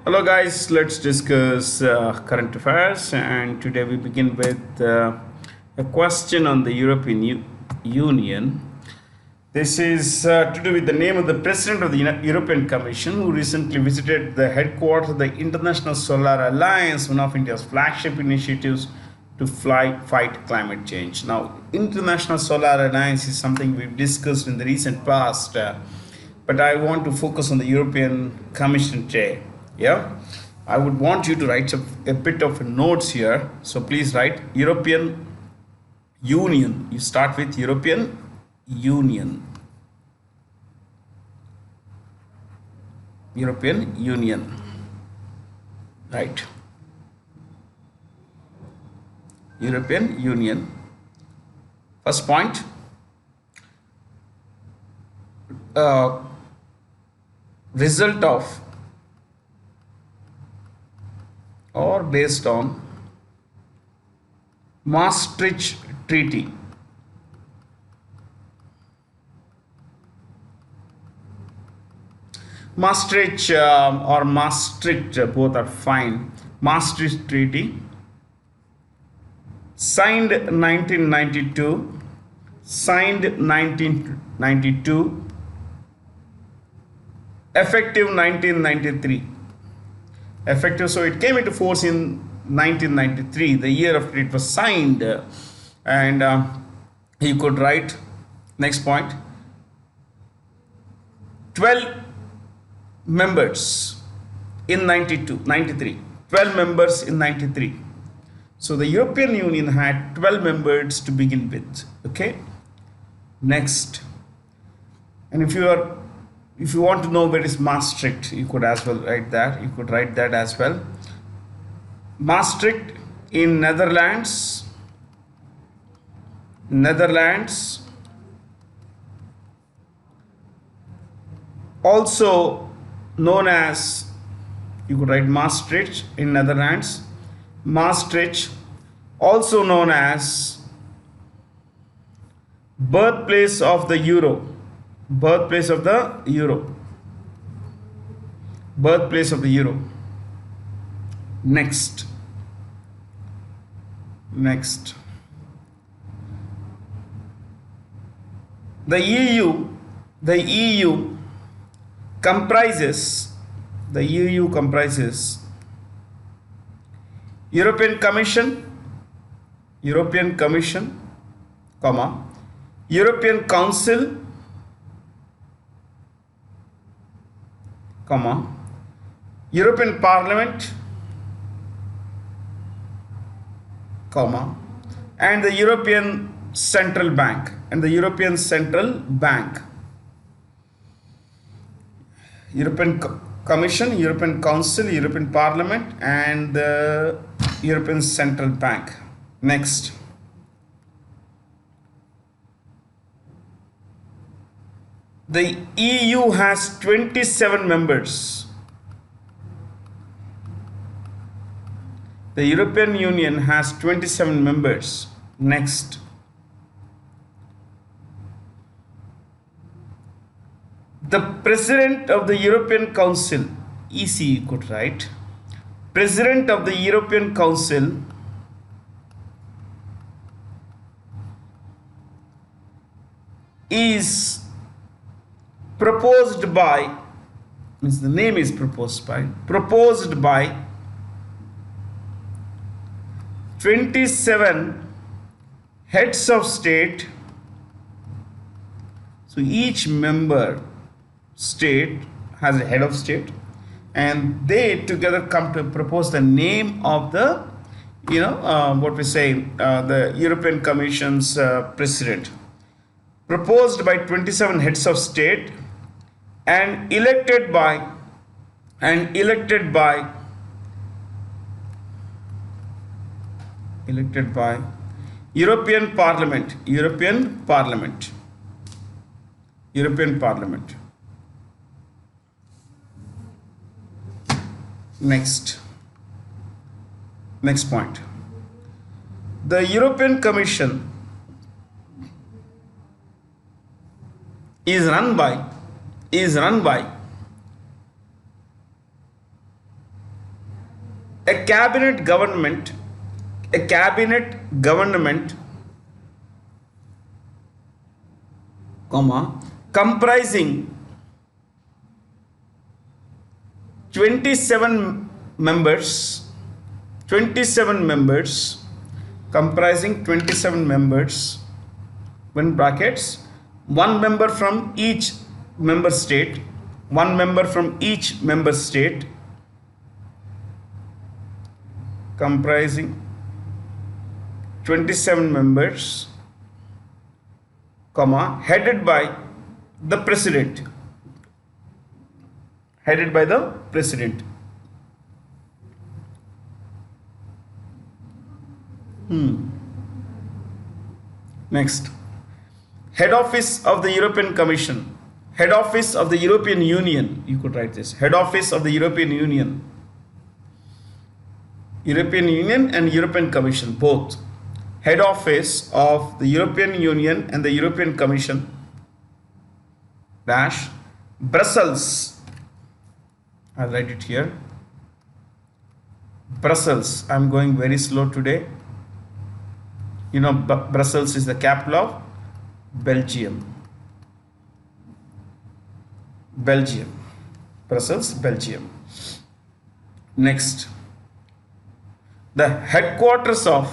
Hello, guys. Let's discuss current affairs. And today we begin with a question on the Union. This is to do with the name of the President of the European Commission, who recently visited the headquarters of the International Solar Alliance, one of India's flagship initiatives to fight climate change. Now, International Solar Alliance is something we've discussed in the recent past, but I want to focus on the European Commission today. Yeah, I would want you to write a bit of notes here. So please write European Union. You start with European Union. European Union. Right. European Union. First point. Result of or based on Maastricht Treaty. Maastricht or Maastricht, both are fine. Maastricht Treaty, signed 1992, effective 1993. Effective, so it came into force in 1993, the year after it was signed. And you could write, next point, 12 members in 93, 12 members in 93. So the European Union had 12 members to begin with. Okay, next. And if you want to know where is Maastricht, you could as well write that. You could write that as well. Maastricht in Netherlands, also known as, you could write Maastricht in Netherlands, Maastricht, also known as birthplace of the euro. Birthplace of the euro. Birthplace of the euro. Next. The EU comprises European Commission, comma, European Council, comma, European Parliament, comma, and the European Central Bank, European Commission, European Council, European Parliament, and the European Central Bank. Next. The EU has 27 members. The European Union has 27 members. Next. The President of the European Council, EC you could write. President of the European Council is proposed by, means the name is proposed by 27 heads of state. So each member state has a head of state, and they together come to propose the name of the, the European Commission's president. Proposed by 27 heads of state and elected by European Parliament. Next point. The European Commission is run by A cabinet government, a cabinet government, comma, comprising 27 members, 27 members, comprising 27 members, in brackets, one member from each member state, one member from each member state, comprising 27 members, comma, headed by the president, headed by the president. Next, head office of the European Commission, head office of the European Union, you could write this, head office of the European Union, European Union and European Commission, both, head office of the European Union and the European Commission, dash, Brussels, I'll write it here, Brussels, I'm going very slow today. You know, Brussels is the capital of Belgium. Belgium. Brussels, Belgium. Next, the headquarters of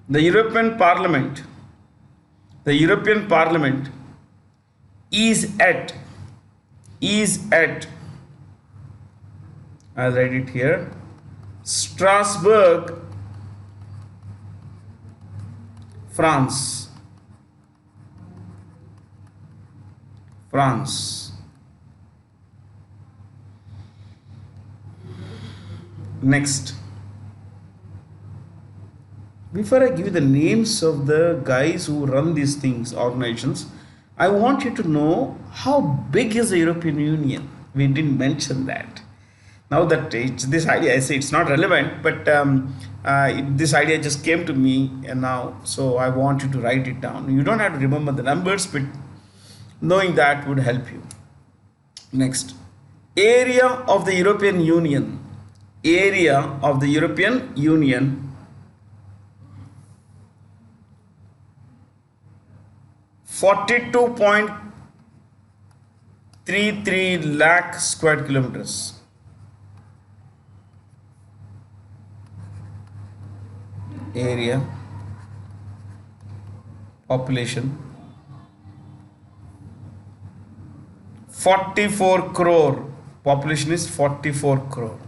the European Parliament. The European Parliament is at, I'll write it here, Strasbourg, France. Next, before I give you the names of the guys who run these things, organizations, I want you to know how big is the European Union. We didn't mention that. Now that this idea, I say it's not relevant, but this idea just came to me and now, so I want you to write it down. You don't have to remember the numbers, but knowing that would help you. Next, area of the European Union, area of the European Union, 42.33 lakh square kilometers. Area, population, 44 crore. Population is 44 crore.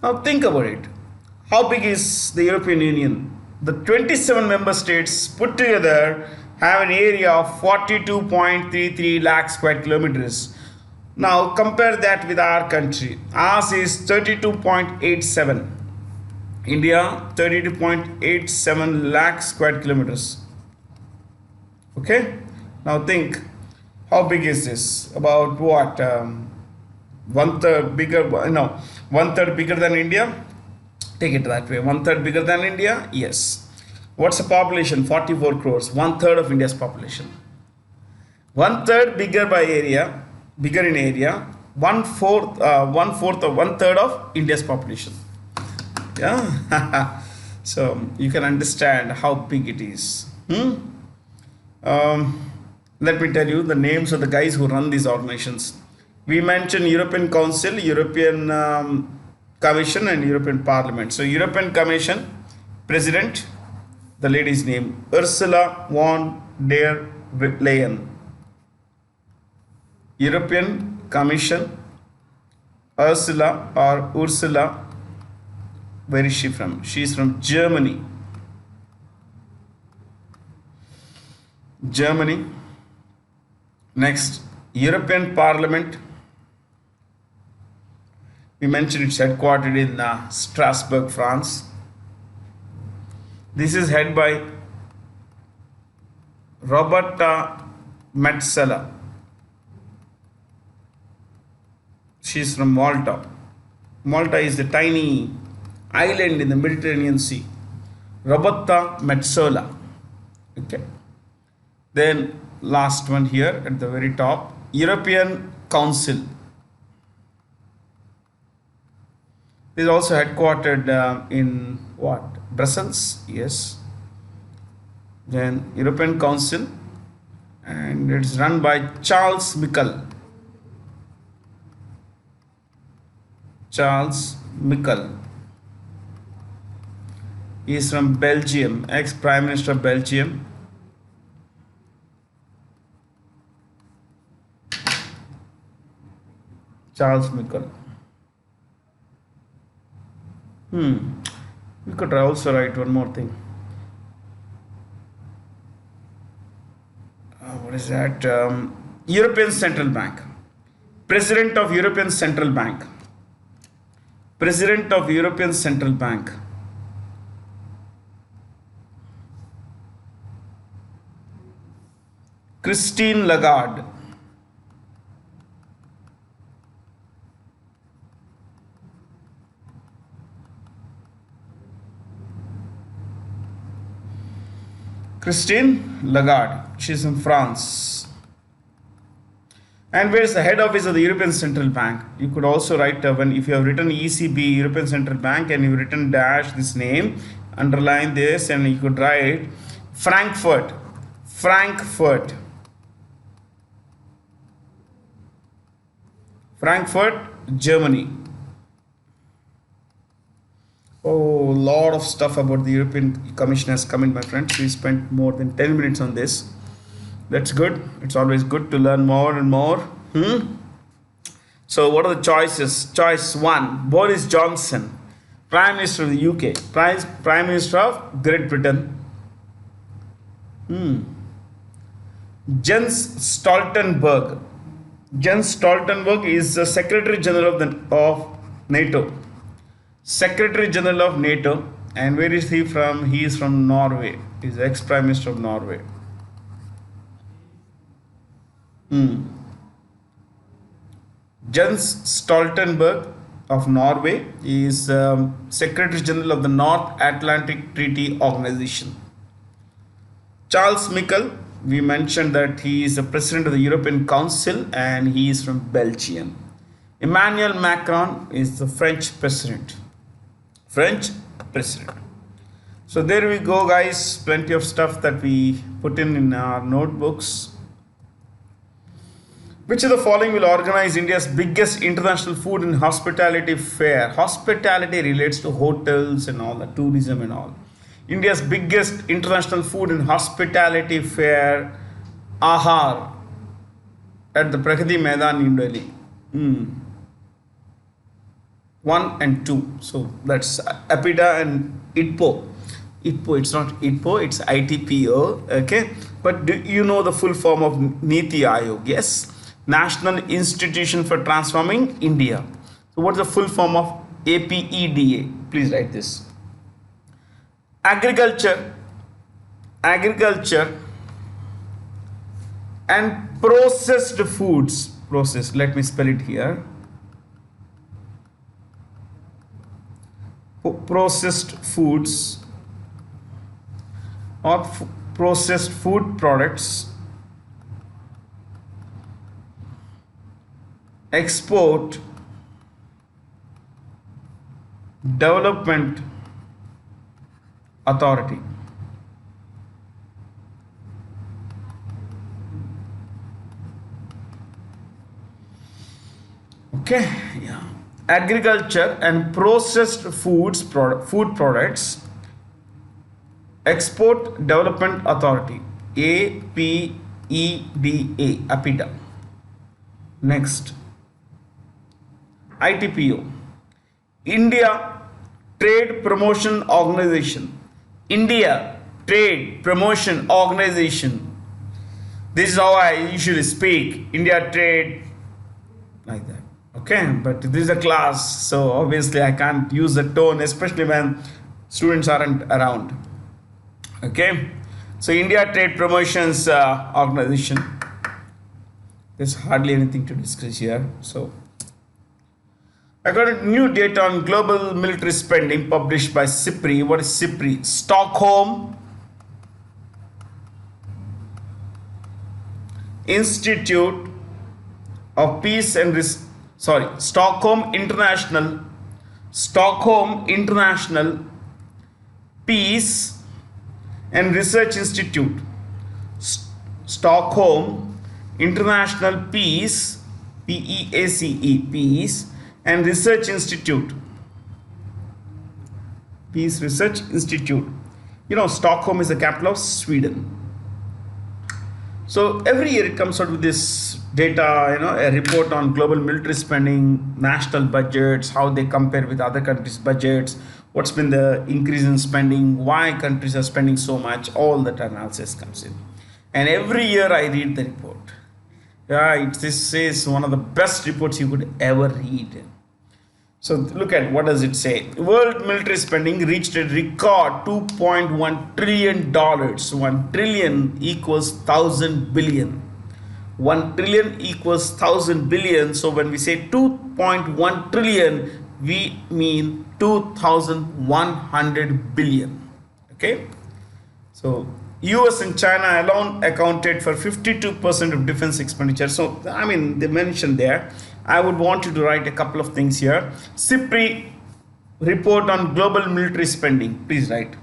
Now think about it. How big is the European Union? The 27 member states put together have an area of 42.33 lakh square kilometers. Now compare that with our country. Ours is 32.87. India 32.87 lakh square kilometers. Okay, now think, how big is this? About what? One third bigger? No, 1/3 bigger than India. Take it that way. 1/3 bigger than India. Yes. What's the population? 44 crores. 1/3 of India's population. 1/3 bigger by area, bigger in area. 1/3 of India's population. Yeah. So you can understand how big it is. Let me tell you the names of the guys who run these organizations. We mentioned European Council, European Commission and European Parliament. So European Commission President, the lady's name Ursula von der Leyen. European Commission, Ursula, where is she from? She is from Germany. Next, European Parliament. We mentioned it's headquartered in Strasbourg, France. This is headed by Roberta Metsola. She is from Malta. Malta is a tiny island in the Mediterranean Sea. Roberta Metsola. Okay. Then last one here at the very top, European Council. It is also headquartered in what? Brussels, yes. Then European Council, and it's run by Charles Michel. Charles Michel. He is from Belgium, ex-Prime Minister of Belgium. Charles Michel. We could also write one more thing. What is that? European Central Bank. President of European Central Bank. President of European Central Bank. Christine Lagarde. Christine Lagarde. She's in France. And where is the head office of the European Central Bank? You could also write when if you have written ECB, European Central Bank, and you've written dash this name, underline this, and you could write Frankfurt. Frankfurt. Frankfurt, Germany. Oh, a lot of stuff about the European Commission has come in, my friends. We spent more than 10 minutes on this. That's good. It's always good to learn more and more. So what are the choices? Choice 1, Boris Johnson, Prime Minister of the UK. Prime Minister of Great Britain. Jens Stoltenberg. Jens Stoltenberg is the Secretary General of NATO. Secretary General of NATO. And where is he from? He is from Norway. He is ex-Prime Minister of Norway. Jens Stoltenberg of Norway is Secretary General of the North Atlantic Treaty Organization. Charles Michel, we mentioned that he is the President of the European Council and he is from Belgium. Emmanuel Macron is the French President. French President. So there we go, guys. Plenty of stuff that we put in our notebooks. Which of the following will organize India's biggest international food and hospitality fair? Hospitality relates to hotels and all that, tourism and all. India's biggest international food and hospitality fair, Ahar, at the Pragati Maidan, New Delhi. 1 and 2. So that's APIDA and ITPO. ITPO, it's not ITPO, it's ITPO. Okay. But do you know the full form of Niti Aayog? Yes. National Institution for Transforming India. So what's the full form of APEDA? Please write this. Agriculture and processed foods. Processed, let me spell it here. Processed foods or processed food products, Export Development Authority. Okay, yeah. Agriculture and processed food products, Export Development Authority, APEDA, APIDA. Next, ITPO, India Trade Promotion Organization. India Trade Promotion Organization. This is how I usually speak. India Trade, like that. Okay, but this is a class, so obviously I can't use the tone, especially when students aren't around. Okay, so India Trade Promotions Organization. There's hardly anything to discuss here. So I got a new data on global military spending published by SIPRI. What is SIPRI? Stockholm Institute of Peace and Stockholm International Peace and Research Institute. Stockholm International Peace, PEACE, Peace and Research Institute. Peace Research Institute. You know, Stockholm is the capital of Sweden. So every year it comes out with this data, you know, a report on global military spending, national budgets, how they compare with other countries' budgets, what's been the increase in spending, why countries are spending so much, all that analysis comes in. And every year I read the report. This is one of the best reports you could ever read. So look at what does it say. World military spending reached a record $2.1 trillion. 1 trillion equals 1,000 billion. 1 trillion equals 1,000 billion. So when we say 2.1 trillion, we mean 2,100 billion. Okay. So US and China alone accounted for 52% of defense expenditure. So I mean, they mentioned there. I would want you to write a couple of things here. SIPRI report on global military spending. Please write.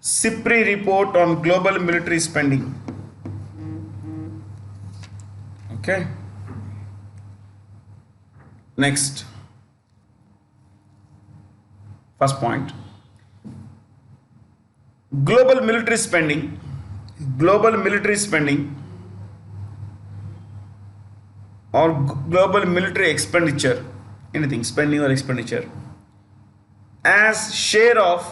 SIPRI report on global military spending. Okay. Next. First point. Global military spending. Global military spending or global military expenditure, anything, spending or expenditure, as share of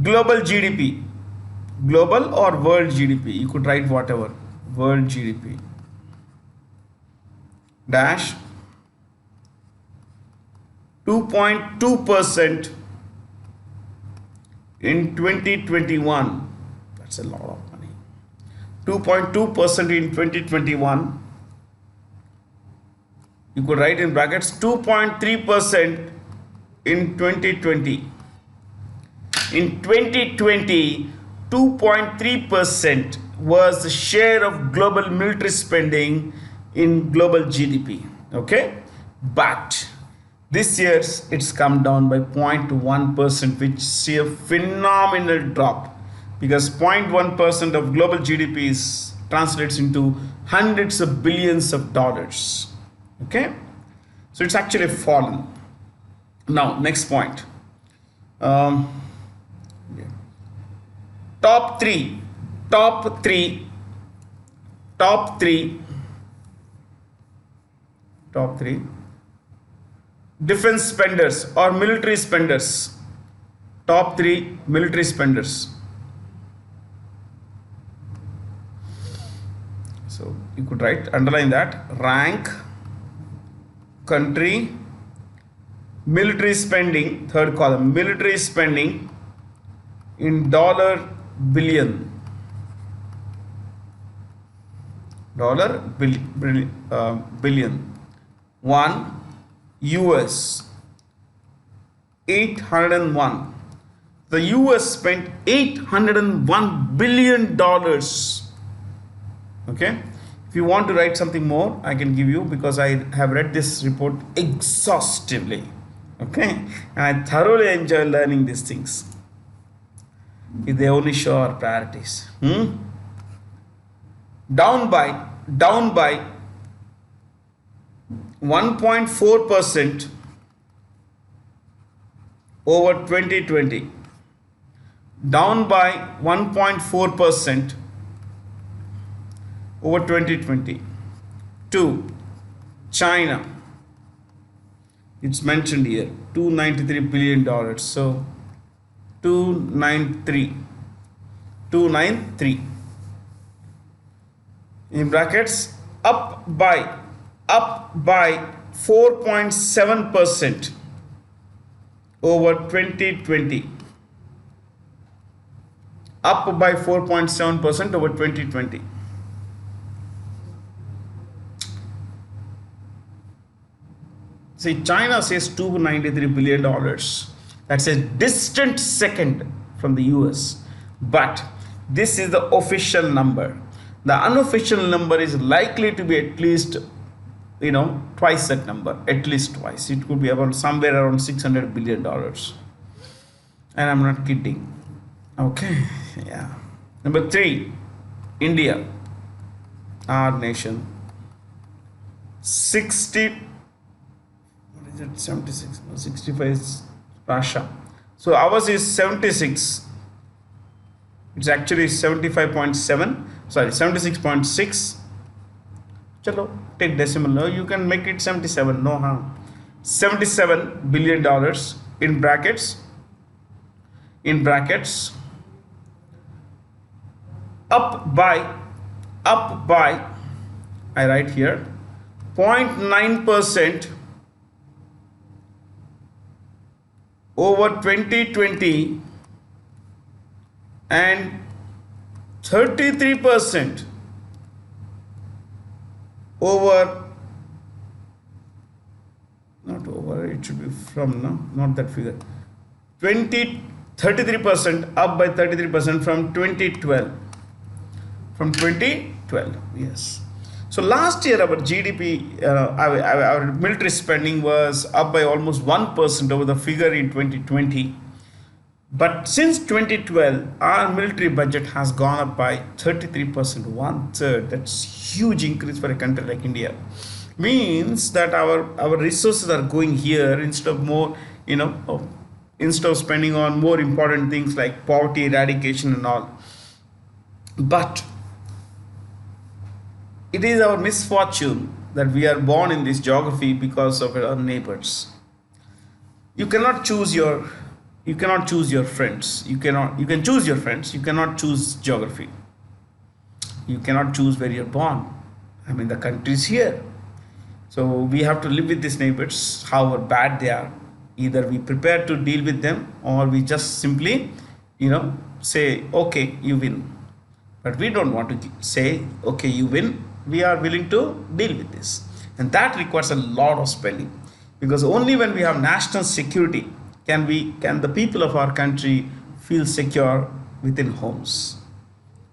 global GDP, global or world GDP, you could write whatever, world GDP dash 2.2% in 2021. That's a lot of 2.2% in 2021. You could write in brackets 2.3% in 2020. In 2020, 2.3% was the share of global military spending in global GDP. Okay, but this year it's come down by 0.1%, which is a phenomenal drop. Because 0.1% of global GDP translates into hundreds of billions of dollars. Okay, so it's actually fallen. Now, next point. Top three defense spenders or military spenders. Top 3 military spenders. So you could write, underline that, rank, country, military spending, third column, military spending in dollar billion. Billion. 1, US 801. The US spent $801 billion. Okay, if you want to write something more, I can give you, because I have read this report exhaustively. Okay, and I thoroughly enjoy learning these things. If they only show our priorities. Down by 1.4% over 2020. Down by 1.4% over 2020. 2. China. It's mentioned here, $293 billion. So 293 in brackets, up by 4.7% over 2020. Up by 4.7% over 2020. See, China says $293 billion. That's a distant second from the US. But this is the official number. The unofficial number is likely to be at least, twice that number, at least twice. It could be about somewhere around $600 billion. And I'm not kidding. Okay, yeah. Number 3, India, our nation. 60, what is it, 76, no, 65 is Russia. So ours is 76. It's actually 75.7, sorry, 76.6. Chalo, take decimal. No, you can make it 77. No harm. $77 billion in brackets. Up by, I write here, 0.9% over 2020 and 33% over, not over, it should be from, no, not that figure, 33%, up by 33% from 2012. From 2012, yes. So last year our GDP, our military spending was up by almost 1% over the figure in 2020. But since 2012, our military budget has gone up by 33%, 1/3. That's huge increase for a country like India. Means that our resources are going here instead of more, instead of spending on more important things like poverty eradication and all. But it is our misfortune that we are born in this geography because of our neighbors. You cannot choose your friends. You can choose your friends. You cannot choose geography. You cannot choose where you're born. I mean, the country is here. So we have to live with these neighbors, however bad they are. Either we prepare to deal with them or we just simply, say, okay, you win. But we don't want to say, okay, you win. We are willing to deal with this. And that requires a lot of spending. Because only when we have national security can the people of our country feel secure within homes.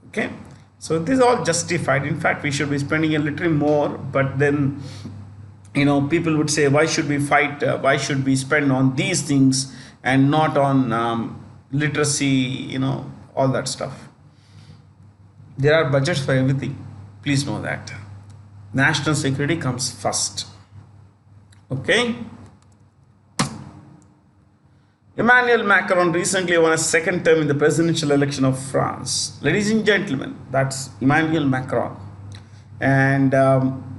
Okay? So this is all justified. In fact, we should be spending a little more, but then people would say, why should we fight? Why should we spend on these things and not on literacy, all that stuff. There are budgets for everything. Please know that. National security comes first. Okay? Emmanuel Macron recently won a second term in the presidential election of France. Ladies and gentlemen, that's Emmanuel Macron. And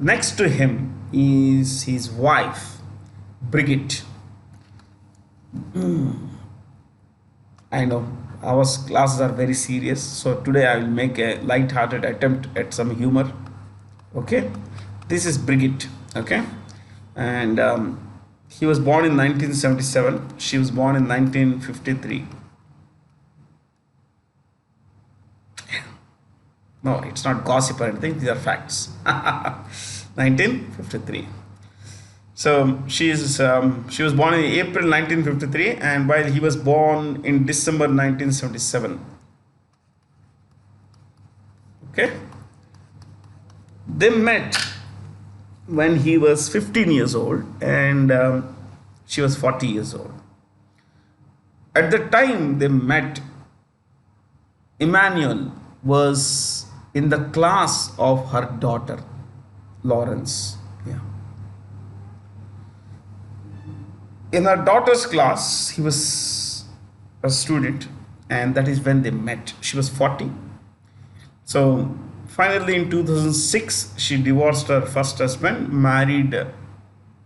next to him is his wife, Brigitte. I know our classes are very serious, so today I will make a light-hearted attempt at some humor. Okay, this is Brigitte. Okay, and he was born in 1977. She was born in 1953. No, it's not gossip or anything. These are facts. 1953. So she was born in April 1953, and while he was born in December 1977. Okay. They met when he was 15 years old and she was 40 years old. At the time they met, Emmanuel was in the class of her daughter, Lawrence. Yeah. In her daughter's class, he was a student, and that is when they met. She was 40. So finally, in 2006, she divorced her first husband, married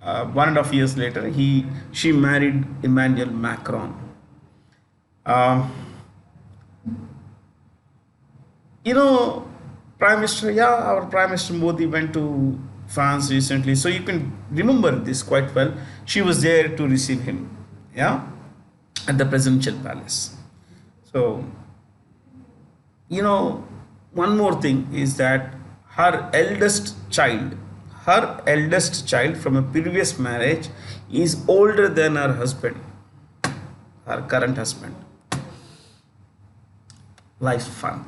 1.5 years later. She married Emmanuel Macron. Prime Minister, our Prime Minister Modi went to France recently, so you can remember this quite well. She was there to receive him, at the presidential palace. So, one more thing is that her eldest child from a previous marriage is older than her husband, her current husband. Life's fun.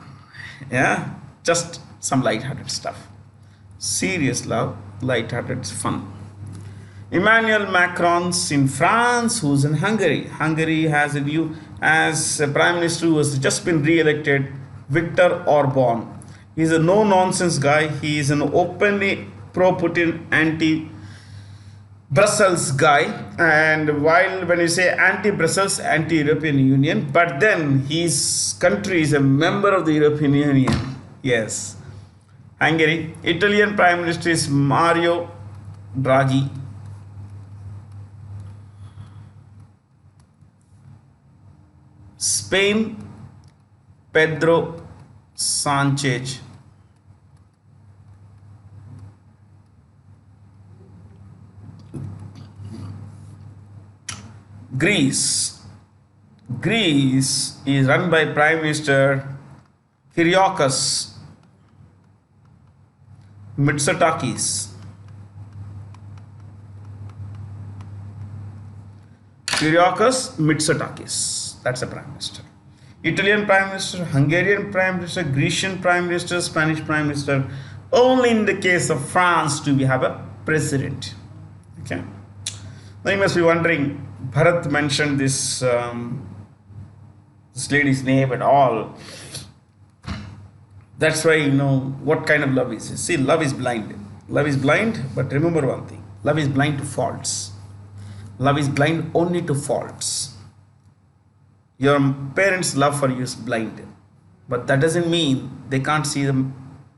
Yeah, just some light-hearted stuff. Serious love, light-hearted fun. Emmanuel Macrons in France, who's in Hungary. Hungary has a new as a prime minister who has just been re-elected, Viktor Orban. He's a no-nonsense guy. He is an openly pro-Putin, anti-Brussels guy. And while when you say anti-Brussels, anti-European Union, but then his country is a member of the European Union. Yes. Hungary. Italian prime minister is Mario Draghi. Spain, Pedro Sanchez. Greece. Greece is run by Prime Minister Kyriakos Mitsotakis. Kyriakos Mitsotakis. That's a prime minister. Italian prime minister, Hungarian prime minister, Grecian prime minister, Spanish prime minister. Only in the case of France do we have a president. Okay. Now you must be wondering, Bharat mentioned this this lady's name and all. That's why you know what kind of love is. See, love is blind. Love is blind, but remember one thing. Love is blind to faults. Love is blind only to faults. Your parents' love for you is blind, but that doesn't mean they can't see the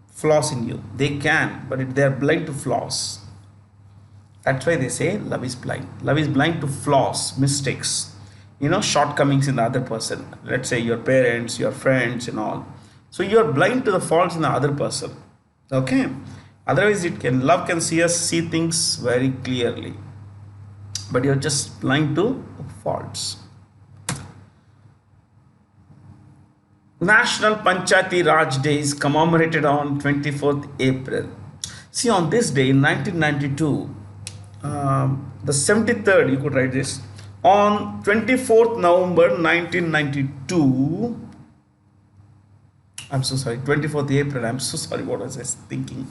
flaws in you. They can, but they are blind to flaws. That's why they say love is blind. Love is blind to flaws, mistakes, you know, shortcomings in the other person. Let's say your parents, your friends, and all. So you are blind to the faults in the other person. Okay. Otherwise, love can see things very clearly, but you're just blind to faults. National Panchayati Raj Day is commemorated on 24th April. See, on this day in 1992, the 73rd, you could write this, on 24th November 1992, I'm so sorry, 24th April, I'm so sorry, what was I thinking?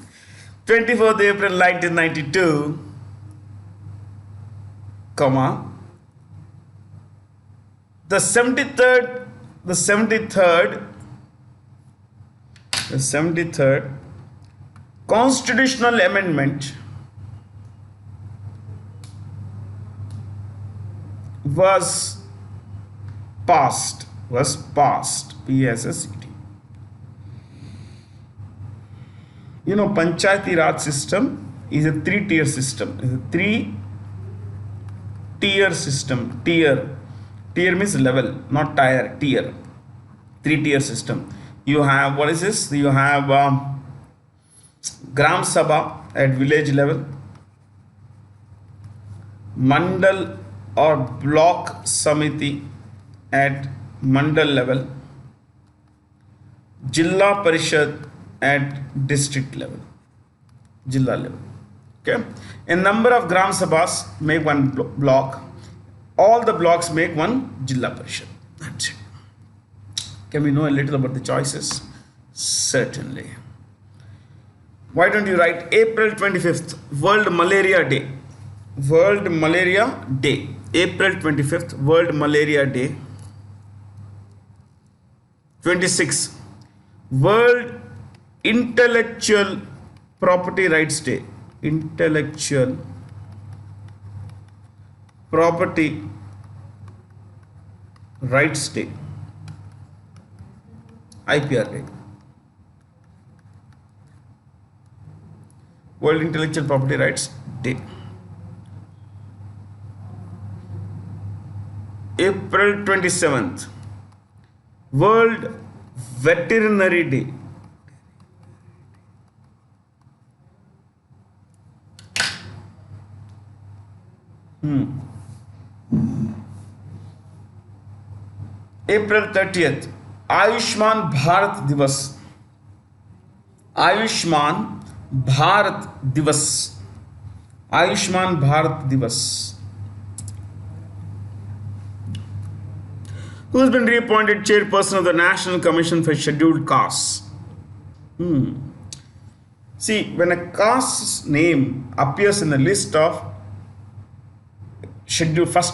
24th April 1992, comma, the 73rd constitutional amendment was passed, PSSCT. You know, Panchayati Raj system is a three-tier system. It's a three-tier system. Tier means level, not tier, tier. Three-tier system. You have, what is this? You have Gram Sabha at village level, Mandal or Block Samiti at Mandal level, Jilla Parishad at district level, Jilla level. Okay. A number of Gram Sabhas make one block. All the blocks make one Jilla Parishad. That's it. Can we know a little about the choices? Certainly. Why don't you write April 25th, World Malaria Day. World Malaria Day. April 25th, World Malaria Day. 26th, World Intellectual Property Rights Day. Intellectual Property Rights Day. IPR Day. World Intellectual Property Rights Day. April 27th, World Veterinary Day. April 30th, Ayushman Bharat Divas. Ayushman Bharat Divas. Ayushman Bharat Divas. Who has been reappointed chairperson of the National Commission for Scheduled Castes? See, when a caste's name appears in the list of schedule, first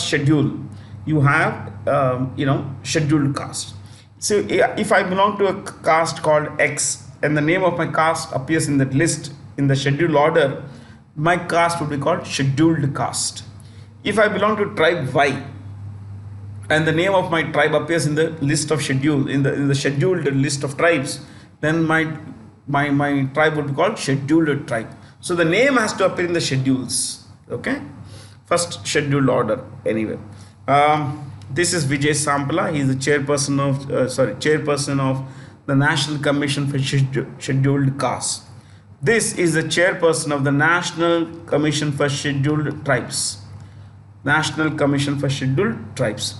schedule, you have scheduled caste. So if I belong to a caste called X and the name of my caste appears in that list in the schedule order, my caste would be called scheduled caste. If I belong to tribe Y and the name of my tribe appears in the list of schedule in the scheduled list of tribes, then my tribe would be called scheduled tribe. So the name has to appear in the schedules. Okay, first scheduled order. Anyway, this is Vijay Sampala. He is the chairperson of the National Commission for Scheduled Castes. This is the chairperson of the National Commission for Scheduled Tribes. National Commission for Scheduled Tribes.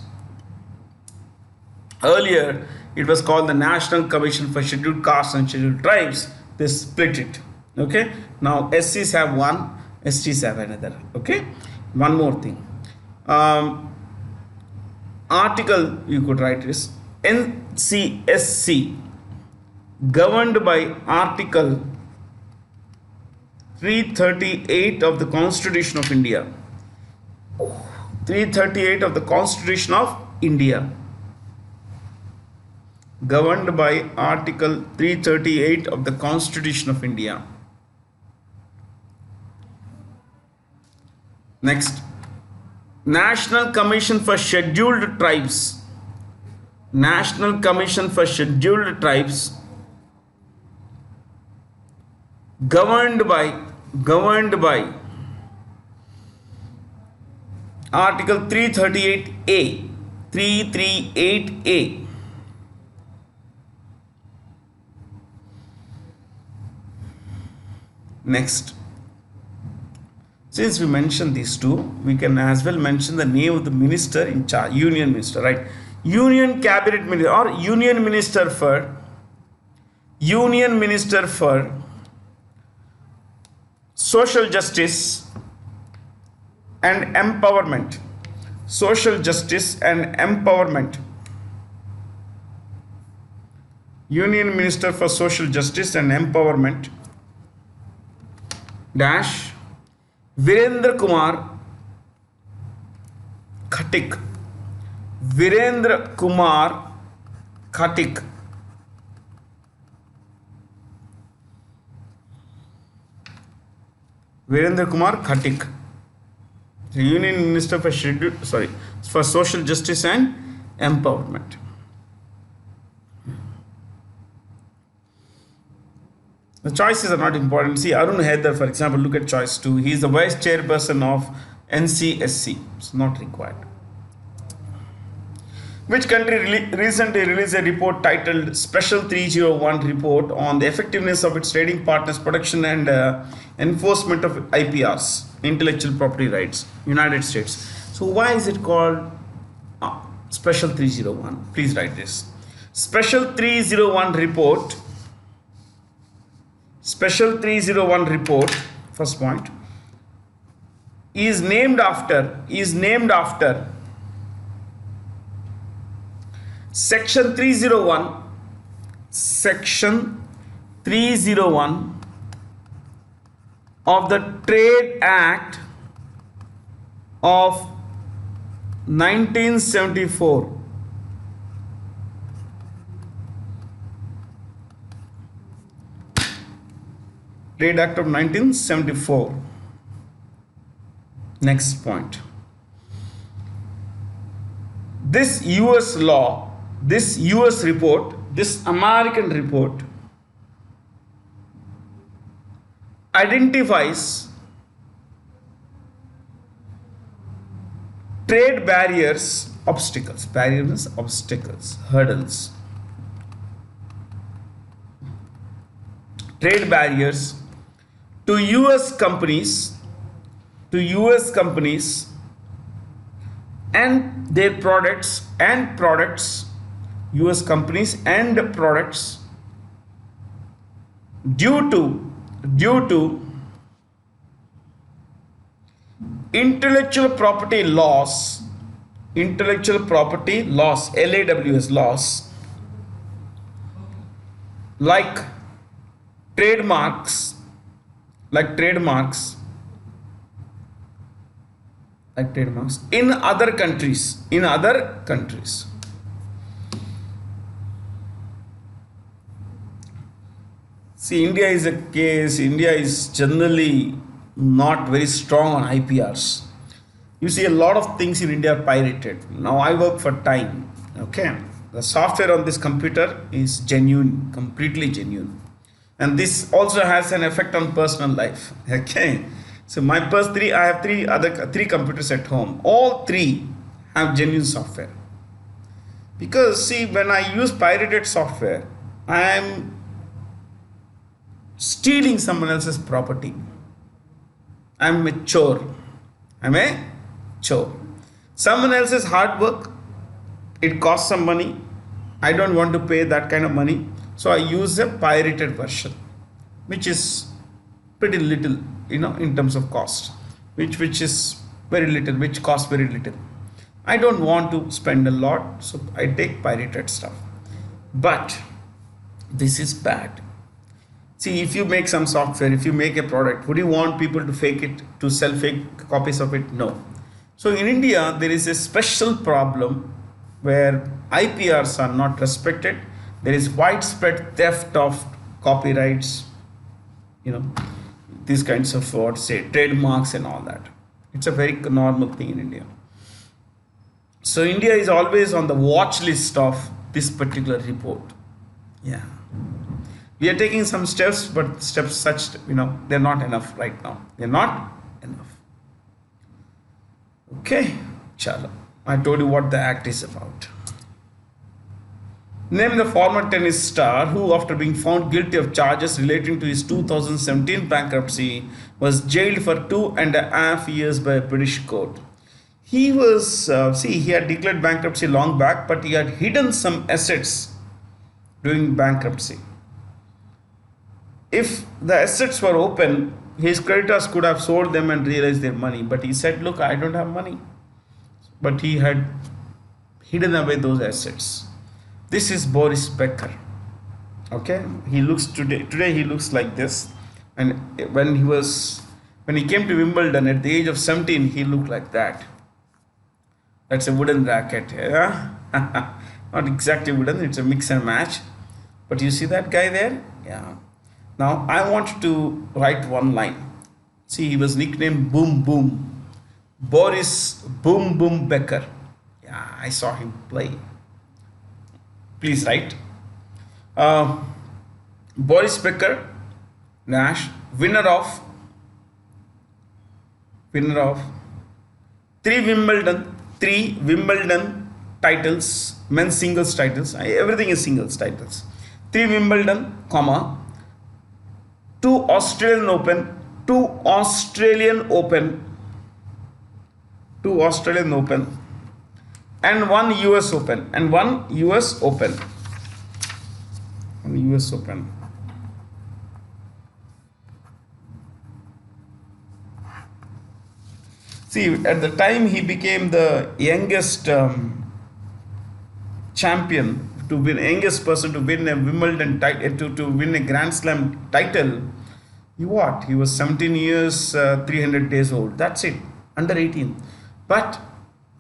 Earlier, it was called the National Commission for Scheduled Castes and Scheduled Tribes. They split it. Okay. Now SCs have one, STs have another. Okay. One more thing. Article you could write is NCSC, governed by Article 338 of the Constitution of India. 338 of the Constitution of India. Governed by Article 338 of the Constitution of India. Next, National Commission for Scheduled Tribes. National Commission for Scheduled Tribes, governed by Article 338A. 338A. Next, since we mentioned these two, we can as well mention the name of the minister in charge, union minister, right? Union cabinet minister or union minister for social justice and empowerment. Social justice and empowerment. Union Minister for Social Justice and Empowerment dash Virendra Kumar Khatik. Virendra Kumar Khatik. Virendra Kumar Khatik, the Union Minister for Social Justice and Empowerment. The choices are not important. See, Arun Haider, for example, look at choice 2. He is the vice chairperson of NCSC. It's not required. Which country recently released a report titled Special 301 Report on the Effectiveness of its Trading Partners' Protection and Enforcement of IPRs, Intellectual Property Rights, United States. So why is it called Special 301? Please write this. Special 301 Report. Special 301 Report, first point, is named after Section 301 of the Trade Act of 1974. Trade Act of 1974. Next point. This US law, this US report, this American report identifies trade barriers, obstacles, hurdles. Trade barriers to US companies and their products US companies and products due to intellectual property laws, LAWS laws, like trademarks, like trademarks, in other countries, See, India is a case. India is generally not very strong on IPRs. You see, a lot of things in India are pirated. Now, I work for Time. Okay, the software on this computer is genuine, completely genuine, and this also has an effect on personal life. Okay, so I have three computers at home. All three have genuine software. Because see, when I use pirated software, I am stealing someone else's property. I'm a chore. I'm a chore. Someone else's hard work, it costs some money. I don't want to pay that kind of money. So I use a pirated version, which is pretty little, in terms of cost, which is very little, which costs very little. I don't want to spend a lot, so I take pirated stuff. But this is bad. See, if you make some software, if you make a product, would you want people to fake it, to sell fake copies of it? No. So in India, there is a special problem where IPRs are not respected. There is widespread theft of copyrights, these kinds of trademarks and all that. It's a very normal thing in India. So India is always on the watch list of this particular report. Yeah. We are taking some steps, but steps such, they're not enough right now. They're not enough. Okay, chalo. I told you what the act is about. Name the former tennis star who, after being found guilty of charges relating to his 2017 bankruptcy, was jailed for 2.5 years by a British court. He was, he had declared bankruptcy long back, but he had hidden some assets during bankruptcy. If the assets were open, his creditors could have sold them and realized their money. But he said, look, I don't have money. But he had hidden away those assets. This is Boris Becker. Okay, he looks today he looks like this. And when he came to Wimbledon at the age of 17, he looked like that. That's a wooden racket. Yeah? Not exactly wooden, it's a mix and match. But you see that guy there? Yeah. Now, I want to write one line. See, he was nicknamed Boom Boom. Boris Boom Boom Becker. Yeah, I saw him play. Please write. Boris Becker, Nash, winner of three Wimbledon titles, men's singles titles. Everything is singles titles. 3 Wimbledon, two Australian Open, and one US Open, See, at the time he became the youngest champion youngest person to win a Wimbledon title, to win a Grand Slam title. He was 17 years, 300 days old. That's it, under 18. But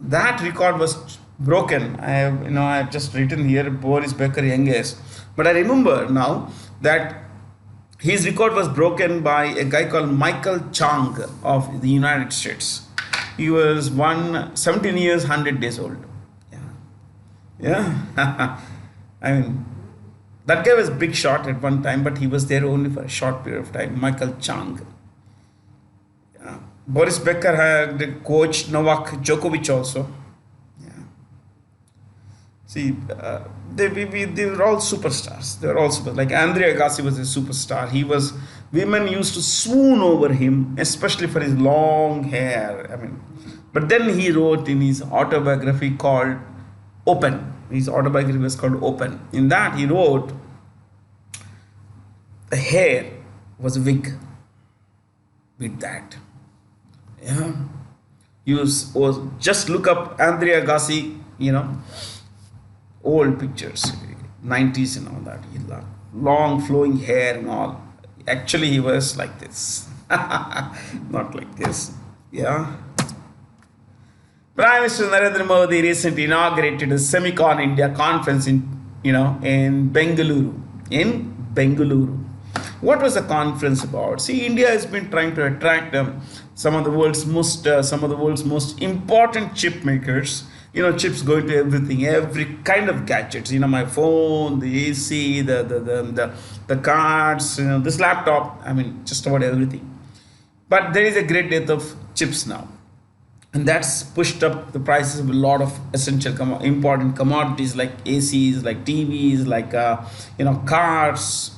that record was broken. I have just written here Boris Becker youngest. But I remember now that his record was broken by a guy called Michael Chang of the United States. He was 17 years, 100 days old. Yeah. I mean, that guy was big shot at one time, but he was there only for a short period of time. Michael Chang. Yeah. Boris Becker had coached Novak Djokovic also. Yeah. See, they were all superstars. They were all super. Like Andre Agassi was a superstar. Women used to swoon over him, especially for his long hair. I mean, but then he wrote in his autobiography called Open. His autobiography was called Open. In that he wrote, the hair was a wig with that. Yeah. Just look up Andre Agassi, old pictures, 90s and all that. Long flowing hair and all. Actually, he was like this. Not like this. Yeah. Prime Minister Narendra Modi recently inaugurated a Semicon India conference in Bengaluru. In Bengaluru. What was the conference about? See, India has been trying to attract some of the world's most important chip makers. Chips go into everything, every kind of gadgets. My phone, the AC, the cards. This laptop. I mean, just about everything. But there is a great dearth of chips now, and that's pushed up the prices of a lot of essential important commodities like ACs, like TVs, like cars.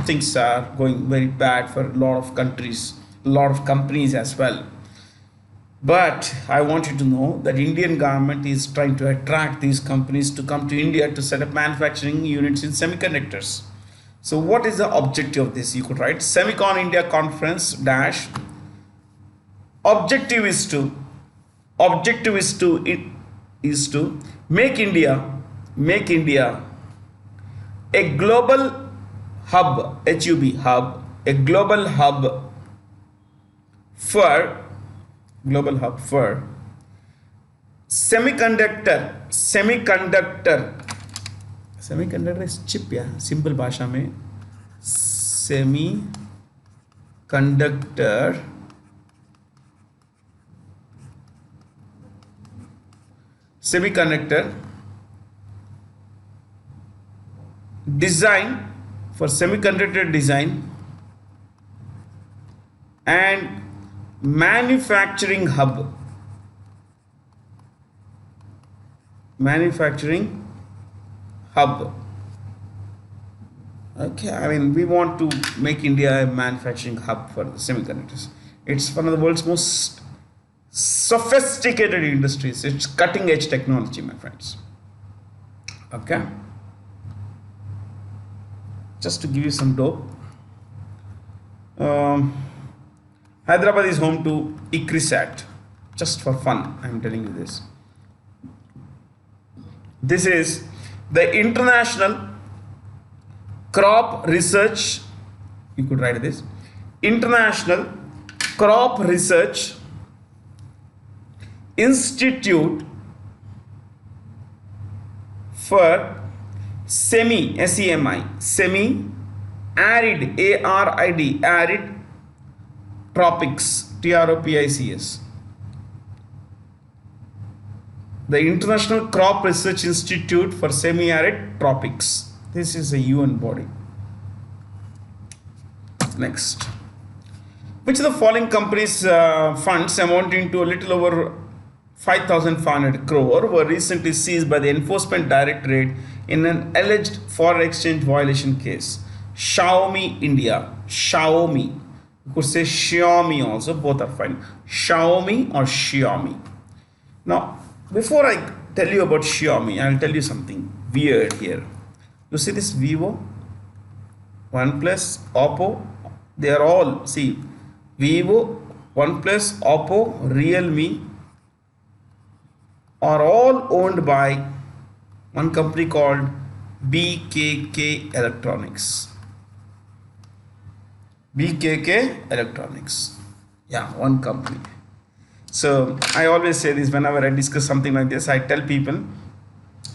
Things are going very bad for a lot of countries, a lot of companies as well. But I want you to know that Indian government is trying to attract these companies to come to India to set up manufacturing units in semiconductors. So what is the objective of this? You could write Semicon India conference dash objective is to make India a global hub, hub, a global hub for semiconductor is chip, yeah, simple भाषा में semiconductor design, for semiconductor design and manufacturing hub. Okay, I mean, we want to make India a manufacturing hub for the semiconductors. It's one of the world's most sophisticated industries. It's cutting edge technology, my friends. Okay, just to give you some dope, Hyderabad is home to ICRISAT. Just for fun, I'm telling you this. This is the International Crop Research. You could write this. International Crop Research Institute for semi-arid, arid tropics, TROPICS. The International Crop Research Institute for Semi-Arid Tropics. This is a UN body. Next. Which of the following companies' funds amounting to a little over 5,500 crore were recently seized by the Enforcement Directorate in an alleged foreign exchange violation case? Xiaomi India. Xiaomi. You could say Xiaomi also. Both are fine. Xiaomi or Xiaomi. Now, before I tell you about Xiaomi, I'll tell you something weird here. You see this Vivo, OnePlus, Oppo, they are all, see, Vivo, OnePlus, Oppo, Realme are all owned by one company called BKK Electronics. BKK Electronics. Yeah, one company. So I always say this whenever I discuss something like this. I tell people,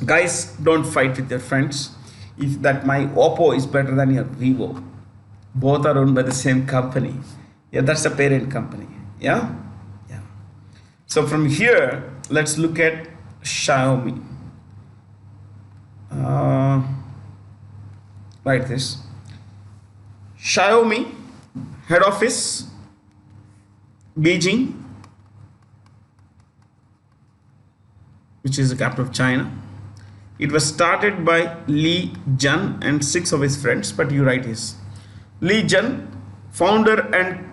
guys, don't fight with your friends if that my Oppo is better than your Vivo. Both are owned by the same company. Yeah, that's the parent company. Yeah. So from here, let's look at Xiaomi. Write this. Xiaomi head office, Beijing, which is the capital of China. It was started by Li Jun and 6 of his friends, but you write his. Li Jun, founder and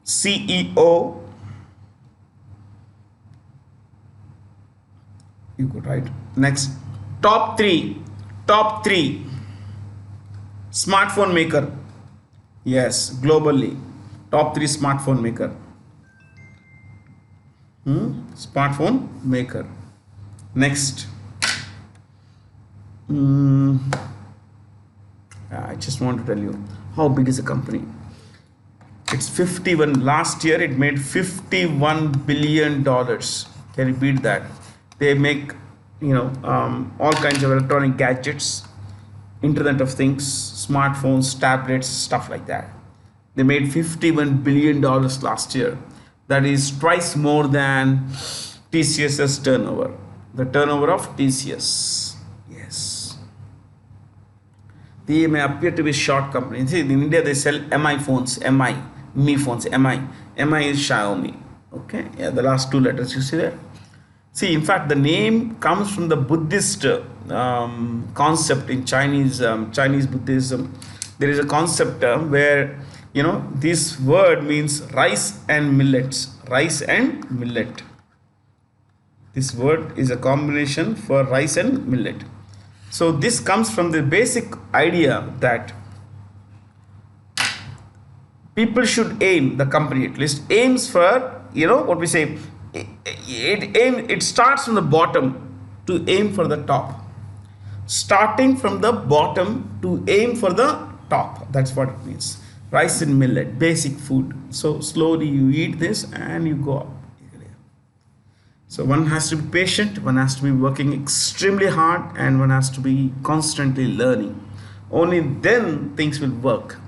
CEO. You could write. Next, top three smartphone maker. Yes, globally, top 3 smartphone maker. Smartphone maker. Next, I just want to tell you how big is the company. It's 51. Last year it made $51 billion. Can you beat that? They make, all kinds of electronic gadgets, Internet of Things, smartphones, tablets, stuff like that. They made $51 billion last year. That is twice more than TCS's turnover. The turnover of TCS. Yes. They may appear to be short company. See, in India they sell MI phones, Mi phones, MI. MI is Xiaomi. Okay, yeah, the last two letters you see there. See, in fact, the name comes from the Buddhist concept in Chinese Buddhism. There is a concept where this word means rice and millets. Rice and millet. This word is a combination for rice and millet. So this comes from the basic idea that people should aim, the company at least aims for, what we say, it starts from the bottom to aim for the top. Starting from the bottom to aim for the top. That's what it means. Rice and millet, basic food. So slowly you eat this and you go up. So one has to be patient, one has to be working extremely hard, and one has to be constantly learning. Only then things will work.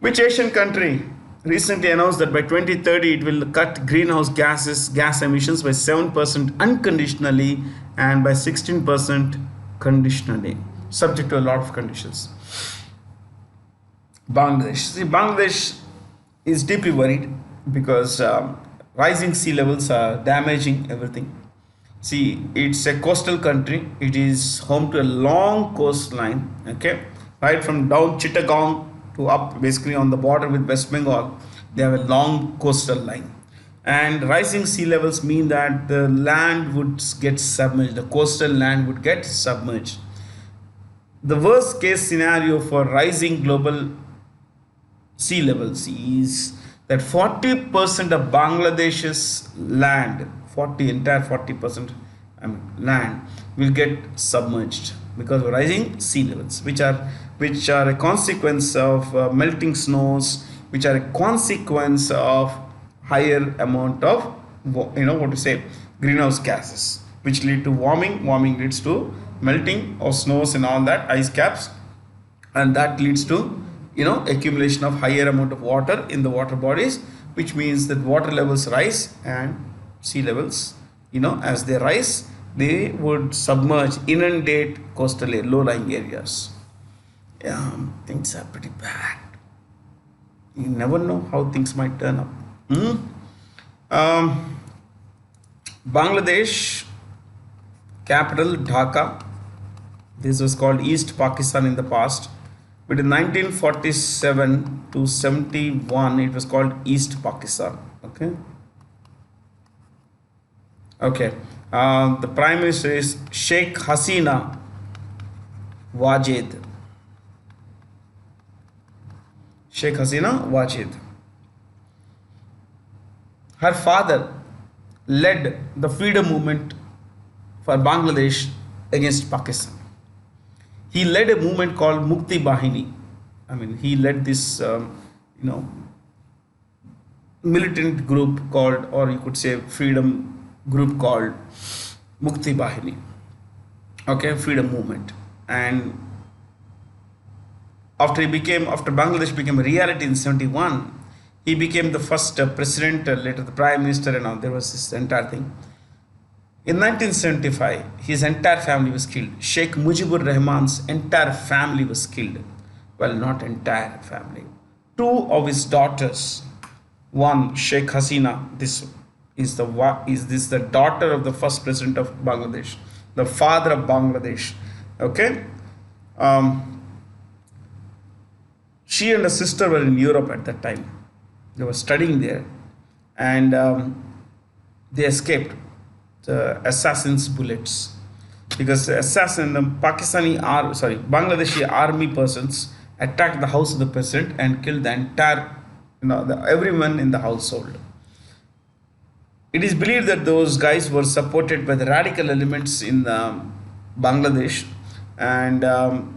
Which Asian country recently announced that by 2030 it will cut greenhouse gas emissions by 7% unconditionally and by 16% conditionally, subject to a lot of conditions? Bangladesh. See, Bangladesh is deeply worried because rising sea levels are damaging everything. See, it's a coastal country. It is home to a long coastline, okay, right from down Chittagong to up basically on the border with West Bengal. They have a long coastal line, and rising sea levels mean that the land would get submerged, the coastal land would get submerged. The worst case scenario for rising global sea levels is that 40% of Bangladesh's land, 40% land will get submerged because of rising sea levels, which are a consequence of melting snows, which are a consequence of higher amount of greenhouse gases, which lead to warming. Warming leads to melting of snows and all that, ice caps, and that leads to accumulation of higher amount of water in the water bodies, which means that water levels rise and sea levels, as they rise, they would submerge, inundate coastal low-lying areas. Things are pretty bad. You never know how things might turn up. Bangladesh capital Dhaka. This was called East Pakistan in the past. But in 1947 to 71, it was called East Pakistan. Okay. The Prime Minister is Sheikh Hasina Wajid. Sheikh Hasina Wajid. Her father led the freedom movement for Bangladesh against Pakistan. He led a movement called Mukti Bahini. He led this, militant group called, or you could say freedom group called Mukti Bahini. Okay, freedom movement. And after Bangladesh became a reality in 71, he became the first president, later the prime minister, and all. There was this entire thing. In 1975, his entire family was killed. Sheikh Mujibur Rahman's entire family was killed. Well, not entire family. Two of his daughters, one Sheikh Hasina, this is the daughter of the first president of Bangladesh, the father of Bangladesh. Okay, she and her sister were in Europe at that time. They were studying there, and they escaped the assassins' bullets, because the Bangladeshi army persons attacked the house of the president and killed the entire, everyone in the household. It is believed that those guys were supported by the radical elements in Bangladesh, and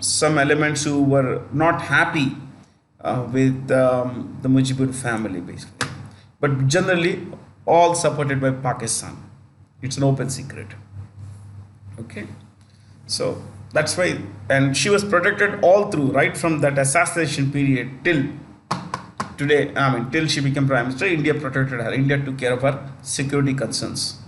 some elements who were not happy with the Mujibur family, basically. But generally, all supported by Pakistan. It's an open secret. Okay, so that's why, and she was protected all through, right from that assassination period till today. I mean, till she became prime minister, India protected her. India took care of her security concerns,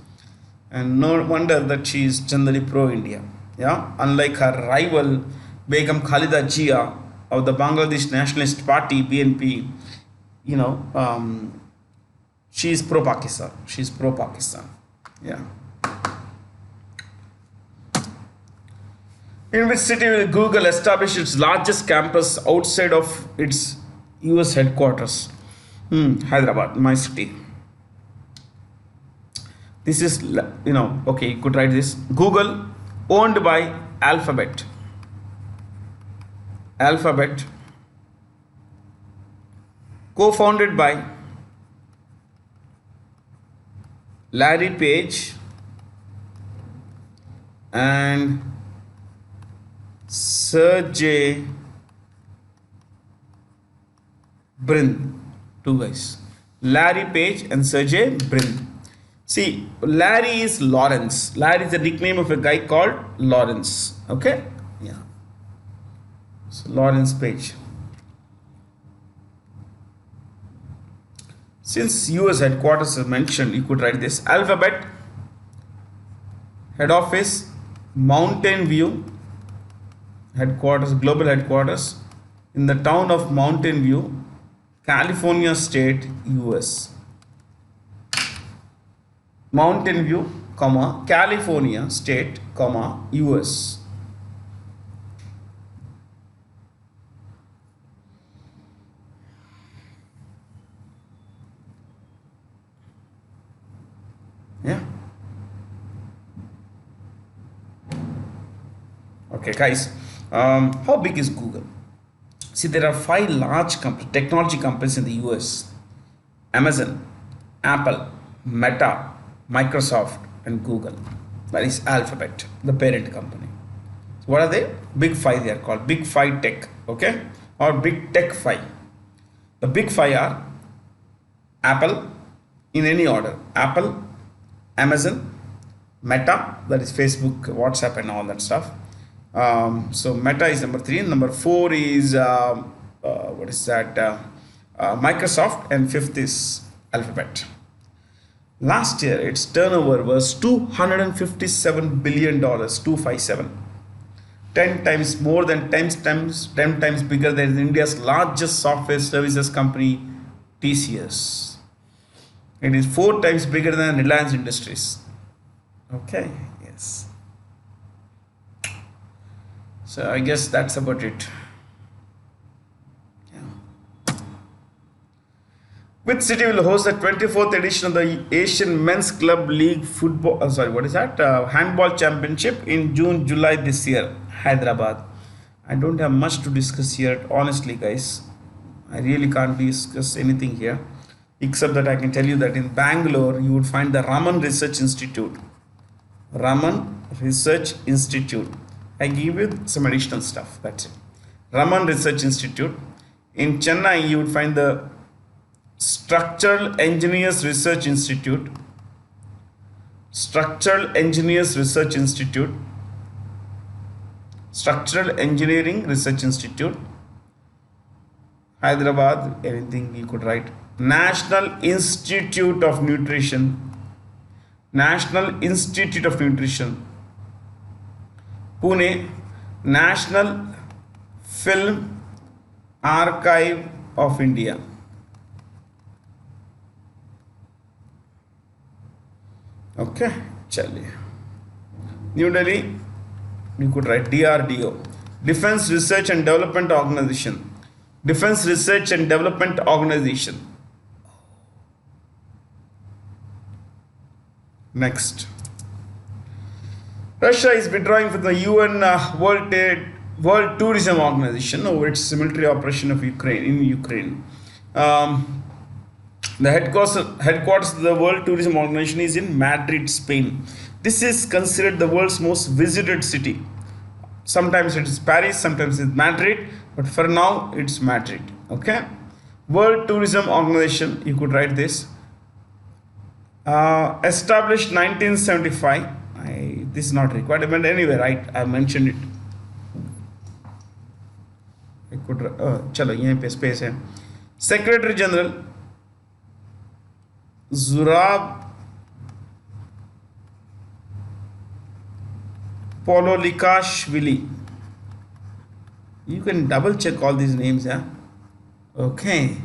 and no wonder that she is generally pro-India. Yeah, unlike her rival Begum Khalida Jia of the Bangladesh Nationalist Party (BNP), you know, she is pro-Pakistan. She is pro-Pakistan. Yeah. In which city will Google establish its largest campus outside of its US headquarters? Hyderabad, my city. This is, okay, you could write this. Google, owned by Alphabet. Alphabet, co-founded by Larry Page and Sergey Brin. Two guys, Larry Page and Sergey Brin. See, Larry is Lawrence. Larry is the nickname of a guy called Lawrence. Okay, yeah. So Lawrence Page. Since US headquarters is mentioned, you could write this. Alphabet head office, Mountain View, headquarters, global headquarters in the town of Mountain View, California State, US. Mountain View, comma, California State, comma, US. Yeah. Okay, guys. How big is Google? See, there are 5 large technology companies in the US: Amazon, Apple, Meta, Microsoft, and Google. That is Alphabet, the parent company. So what are they? Big 5. They are called Big 5 Tech. Okay, or Big Tech 5. The Big 5 are Apple, in any order: Apple, Amazon, Meta, that is Facebook, WhatsApp, and all that stuff. So Meta is number 3, and number 4 is what is that? Microsoft, and 5th is Alphabet. Last year, its turnover was $257 billion, 257. 10 times more than 10 times bigger than India's largest software services company, TCS. It is 4 times bigger than Reliance Industries. Okay, yes. So I guess that's about it. Yeah. Which city will host the 24th edition of the Asian Men's Club League football? Handball Championship in June, July this year? Hyderabad. I don't have much to discuss here, honestly, guys. I really can't discuss anything here, except that I can tell you that in Bangalore you would find the Raman Research Institute. Raman Research Institute. I give you some additional stuff. That's it. Raman Research Institute. In Chennai, you would find the Structural Engineers Research Institute. Structural Engineers Research Institute. Structural Engineering Research Institute. Hyderabad, anything you could write. National Institute of Nutrition. National Institute of Nutrition. Pune, National Film Archive of India. Okay, chaliye. New Delhi, you could write DRDO, Defense Research and Development Organization. Defense Research and Development Organization. Next. Russia is withdrawing from the UN World Tourism Organization over its military operation of Ukraine. The headquarters of the World Tourism Organization is in Madrid, Spain. This is considered the world's most visited city. Sometimes it is Paris, sometimes it's Madrid, but for now it's Madrid. Okay. World Tourism Organization, you could write this. Established 1975. This is not required, but anyway, right? I mentioned it. I could. चलो यहाँ पे space है. Secretary General Zurab Pololikashvili. You can double check all these names, yeah. Okay.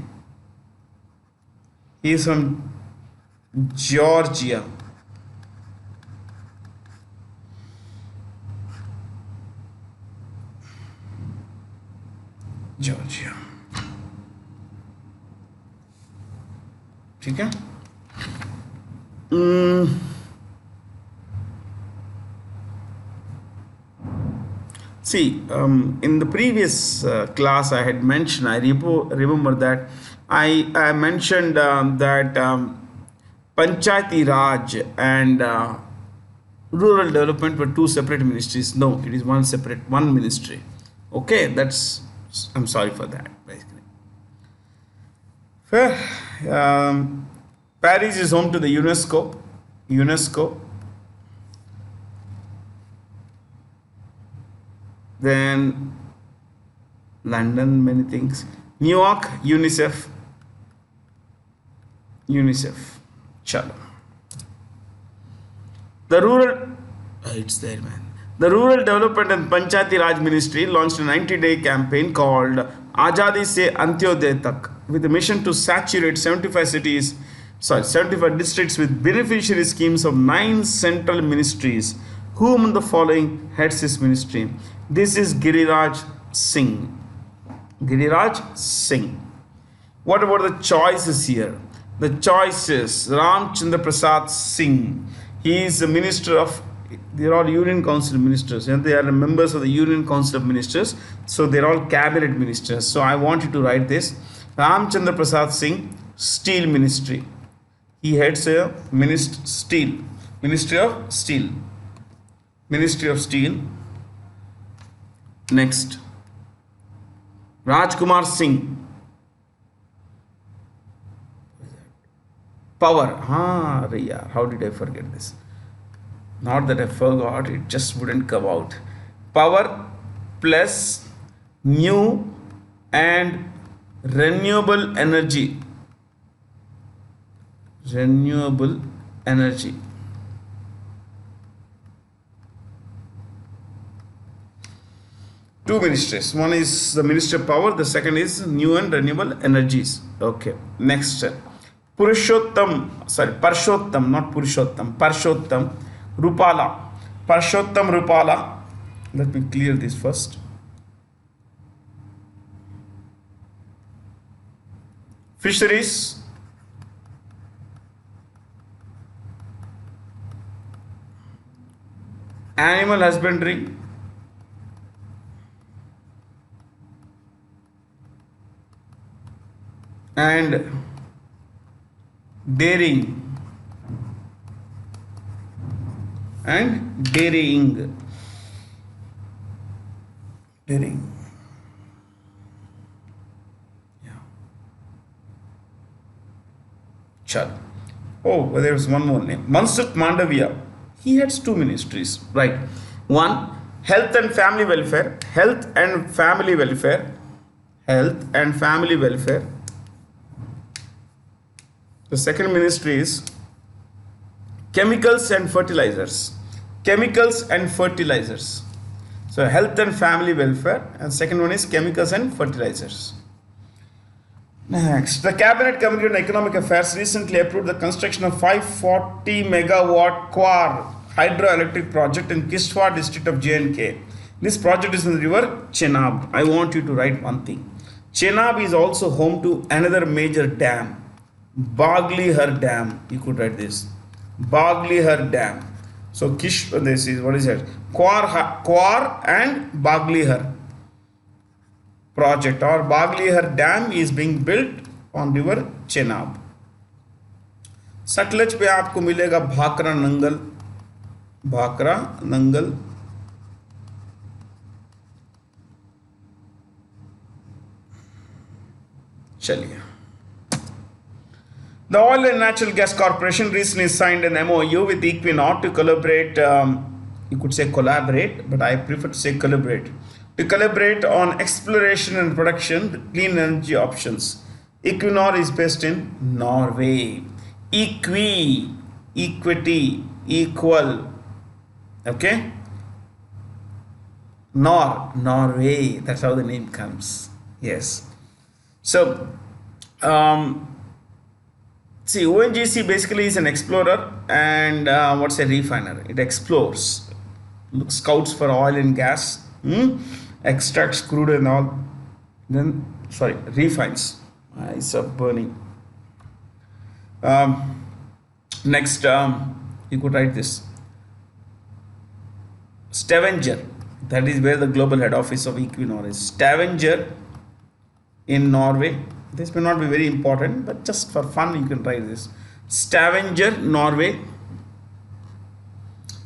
He is from Georgia. Georgia. ठीक है. See, in the previous class I had mentioned, I remember that I mentioned that Panchayati Raj and rural development were two separate ministries. No, it is one ministry. Okay, I'm sorry for that, basically. Fair. Paris is home to the UNESCO. Then London, many things. New York, UNICEF. Chalo. It's there, man. The Rural Development and Panchayati Raj Ministry launched a 90-day campaign called Azadi Se Antyodaya Tak, with a mission to saturate 75 districts with beneficiary schemes of 9 central ministries. Whom the following heads this ministry? This is Giriraj Singh. What about the choices here? The choices: Ramchandra Prasad Singh. He is the minister of. They are all Union Council ministers, and they are members of the Union Council of Ministers. So they are all cabinet ministers. So I want you to write this: Ramchandra Prasad Singh, Steel Ministry. He heads a Ministry of Steel. Next, Rajkumar Singh. Power. How did I forget this? Not that I forgot, it just wouldn't come out. Power plus new and renewable energy. Two ministries. One is the Ministry of Power, the second is New and Renewable Energies. Okay. Next. Parshottam Rupala. Let me clear this first. Fisheries. Animal husbandry. And dairying. Yeah. Chal. Oh, there's one more name. Mansukh Mandavia. He has two ministries, right? One, health and family welfare. The second ministry is chemicals and fertilizers. So health and family welfare, and second one is chemicals and fertilizers. Next, the Cabinet Committee on Economic Affairs recently approved the construction of 540 megawatt Kwar hydroelectric project in Kishtwar district of J&K. This project is in the river Chenab. I want you to write one thing. Chenab is also home to another major dam, Baglihar Dam. You could write this. Baglihar Dam. So this is, what is it? Kwar and Baglihar project, or Baglihar Dam is being built on river Chenab. Sutlej पे आपको मिलेगा भाखरा नंगल चलिए. The Oil and Natural Gas Corporation recently signed an MOU with Equinor to collaborate. You could say collaborate, but I prefer to say collaborate. To collaborate on exploration and production with clean energy options. Equinor is based in Norway. Equity, equal. Okay? Norway. That's how the name comes. Yes. So, see, ONGC basically is an explorer and what's a refiner? It explores, scouts for oil and gas, extracts crude and all, then, refines. Eyes are burning. Next, you could write this. Stavanger, that is where the global head office of Equinor is. Stavanger in Norway. This may not be very important, but just for fun you can write this. Stavanger, Norway.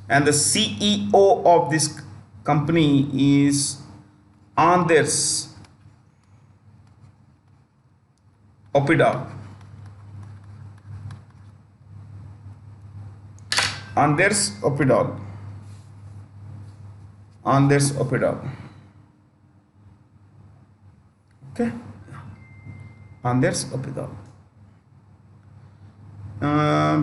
And the CEO of this company is Anders Opedal. Anders Opedal. Okay. Anders Opedal.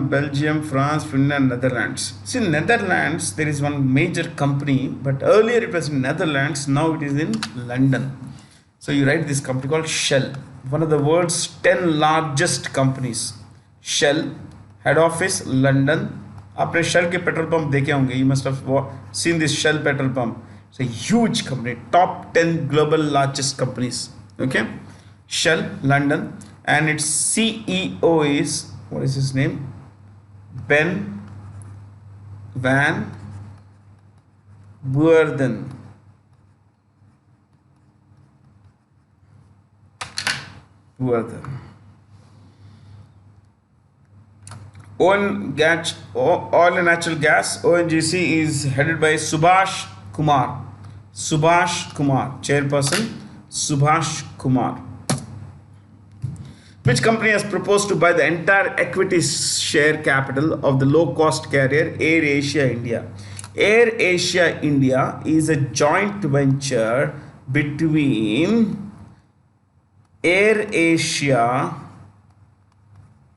Belgium, France, Finland, Netherlands. See, Netherlands, there is one major company, but earlier it was in Netherlands, now it is in London. So you write this company called Shell, one of the world's 10 largest companies. Shell, head office, London. आपने Shell के petrol pump देखे होंगे. You must have seen this Shell petrol pump. It's a huge company, top 10 global largest companies. Okay. Shell, London, and its CEO is, what is his name? Ben Van Beurden. Oil and Natural Gas, ONGC, is headed by Subhash Kumar. Chairperson Subhash Kumar. Which company has proposed to buy the entire equity share capital of the low-cost carrier Air Asia India? Air Asia India is a joint venture between Air Asia,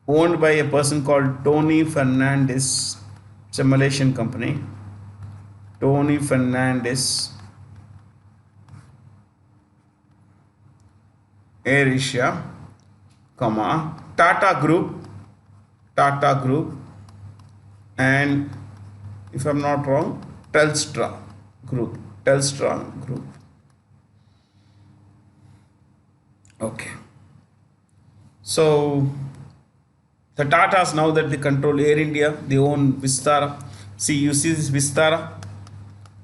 owned by a person called Tony Fernandes. It's a Malaysian company. Tony Fernandes. Air Asia, Tata Group, and if I'm not wrong, Telstra Group. Okay. So the Tatas, now that they control Air India, they own Vistara. See, you see this Vistara?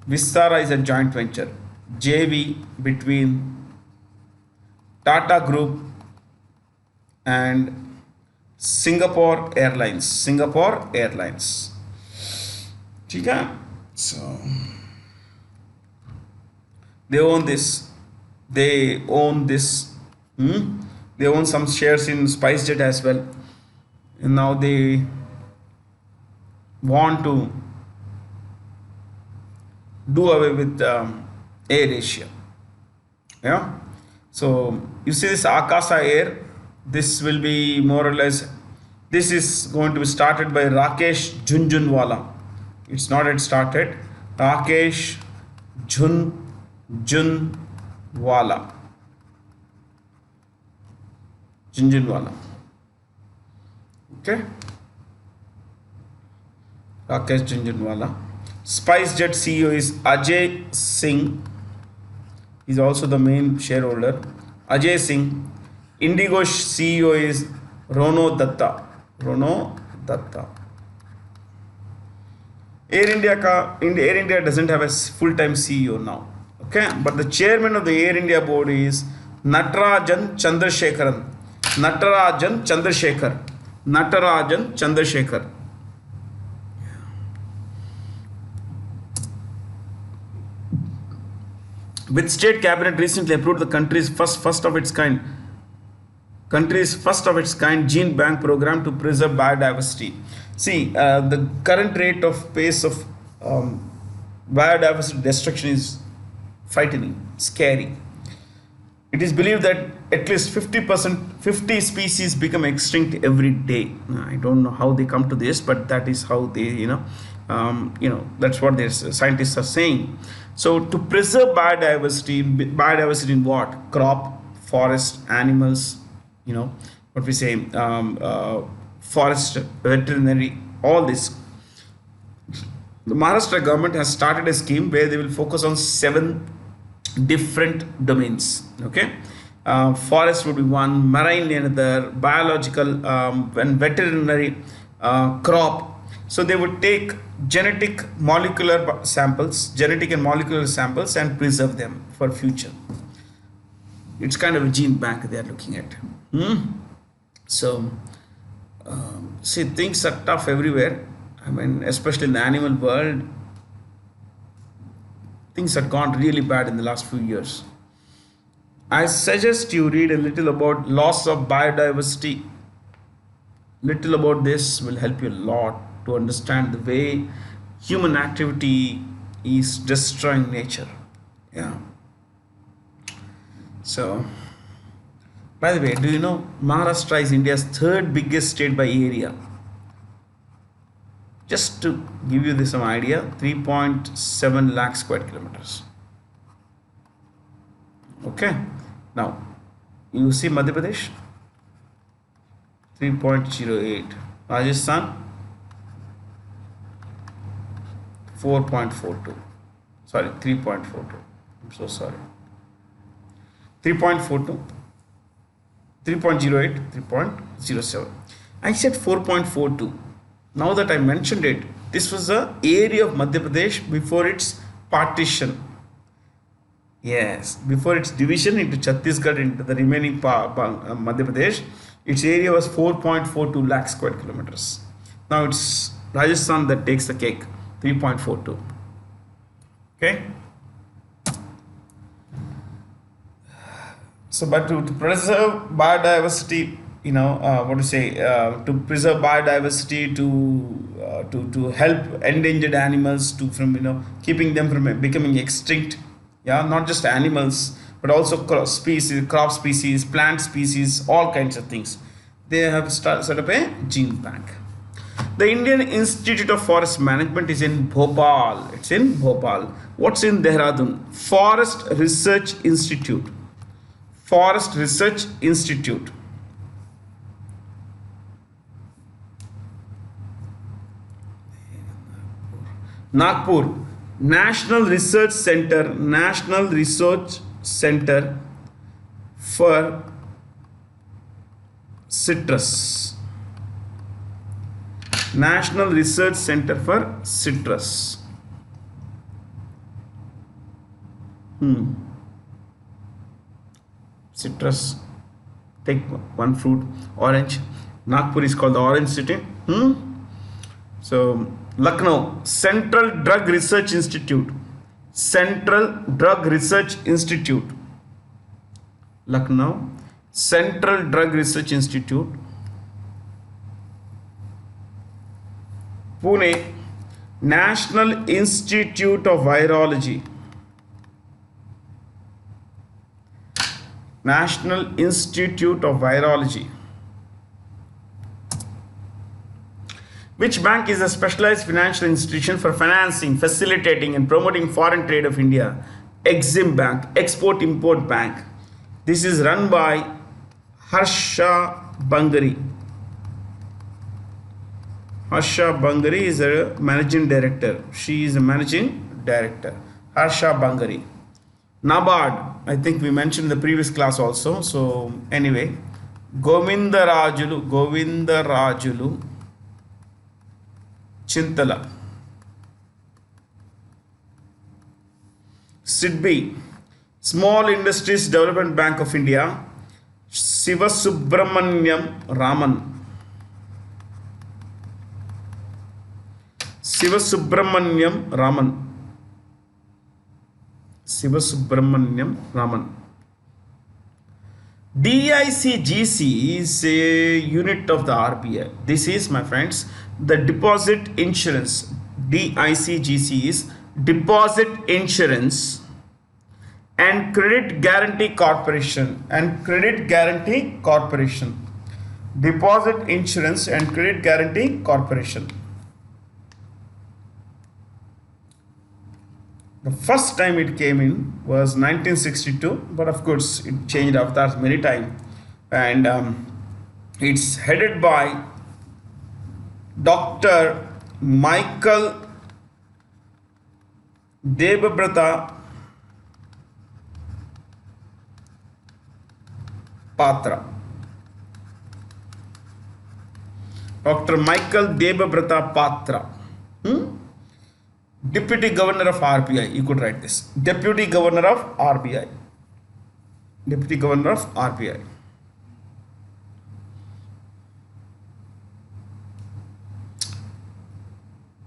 Vistara is a joint venture, JV between Tata Group and Singapore Airlines. ठीक है? So they own this. They own some shares in SpiceJet as well. And now they want to do away with Air Asia. Yeah. So you see this Akasa Air. This will be more or less. This is going to be started by Rakesh Jhunjhunwala. It's not yet started. Rakesh Jhunjhunwala. Okay. Rakesh Jhunjhunwala. SpiceJet CEO is Ajay Singh. He's also the main shareholder. Ajay Singh. Indigo CEO is Rono Datta. Air India doesn't have a full-time CEO now. Okay, but the chairman of the Air India board is Natarajan Chandrasekhar. With state cabinet recently approved the country's first of its kind country's first of its kind gene bank program to preserve biodiversity. See, the current rate of pace of biodiversity destruction is frightening, scary. It is believed that at least 50%, 50 species become extinct every day. I don't know how they come to this, but that is how they, that's what their scientists are saying. So to preserve biodiversity in what? Crop, forest, animals, what we say, forest, veterinary, all this. The Maharashtra government has started a scheme where they will focus on 7 different domains. Okay, forest would be one, marine another, biological and veterinary, crop. So they would take genetic and molecular samples and preserve them for future. It's kind of a gene bank they are looking at. So see, things are tough everywhere. I mean, especially in the animal world, things have gone really bad in the last few years. I suggest you read a little about loss of biodiversity. Little about this will help you a lot to understand the way human activity is destroying nature. Yeah. So, by the way, do you know Maharashtra is India's 3rd biggest state by area? Just to give you some idea, 3.7 lakh square kilometers. Okay. Now, you see Madhya Pradesh, 3.08. Rajasthan, 4.42. Sorry, 3.42. I'm so sorry. 3.42, 3.08, 3.07. I said 4.42. Now that I mentioned it, this was the area of Madhya Pradesh before its partition. Yes, before its division into Chhattisgarh, into the remaining Madhya Pradesh, its area was 4.42 lakh square kilometers. Now it's Rajasthan that takes the cake, 3.42. Okay. So, but to preserve biodiversity, to preserve biodiversity, to help endangered animals keeping them from becoming extinct. Yeah, not just animals, but also crop species, plant species, all kinds of things. They have set up a gene bank. The Indian Institute of Forest Management is in Bhopal. It's in Bhopal. What's in Dehradun? Forest Research Institute. Forest Research Institute. Nagpur, National Research Center for citrus. National Research Center for citrus. Citrus. Take one fruit, orange. Nagpur is called the Orange City. So Lucknow, Central Drug Research Institute. Central Drug Research Institute. Lucknow, Central Drug Research Institute. Pune, National Institute of Virology. National Institute of Virology. Which bank is a specialized financial institution for financing, facilitating and promoting foreign trade of India? Exim Bank, Export-Import Bank. This is run by Harsha Bangari. Harsha Bangari is a managing director. She is a managing director. Harsha Bangari. NABARD, I think we mentioned in the previous class also. So anyway, Govinda Rajulu Chintala. SIDBI, Small Industries Development Bank of India. Sivasubramaniam Raman. Sivasubramaniam Raman. Sivasubramaniam Raman. DICGC is a unit of the RBI. This is, my friends, the deposit insurance. DICGC is Deposit Insurance and Credit Guarantee Corporation. Deposit Insurance and Credit Guarantee Corporation. The first time it came in was 1962, but of course it changed avatars many times, and it's headed by Dr. Michael Debabrata Patra. Dr. Michael Debabrata Patra. Deputy Governor of RBI. You could write this. Deputy Governor of RBI. Deputy Governor of RBI.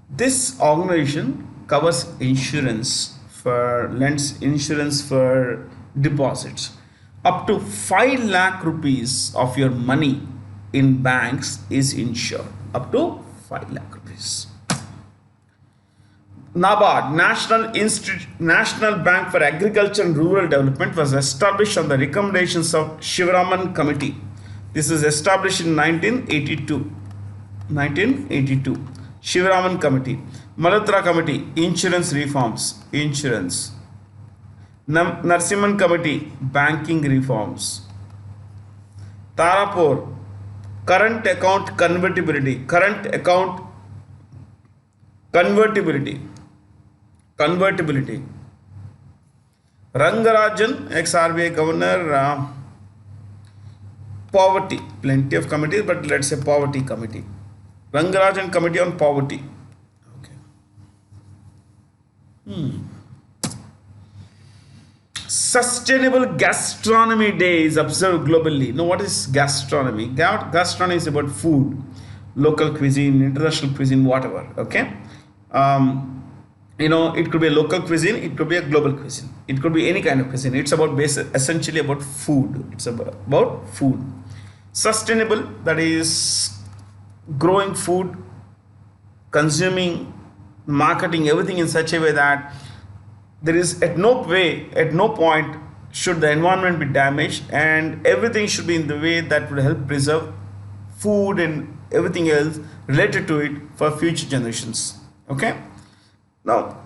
This organization covers lends insurance for deposits. Up to 5 lakh rupees of your money in banks is insured. Up to 5 lakh rupees. NABARD, National Bank for Agriculture and Rural Development, was established on the recommendations of Shivaraman Committee. This is established in 1982. Shivaraman Committee. Malhotra Committee, Insurance Reforms. Narasimhan Committee, Banking Reforms. Tarapur, Current Account Convertibility. Rangarajan, ex-RBI Governor, Poverty. Plenty of committees, but let's say Poverty Committee. Rangarajan Committee on Poverty. Okay. Sustainable Gastronomy Day is observed globally. Now, what is gastronomy? Gastronomy is about food, local cuisine, international cuisine, whatever. Okay. It could be a local cuisine, it could be a global cuisine, it could be any kind of cuisine. It's about essentially about food. It's about food. Sustainable, that is growing food, consuming, marketing everything in such a way that there is at no point should the environment be damaged, and everything should be in the way that would help preserve food and everything else related to it for future generations. Okay. Now,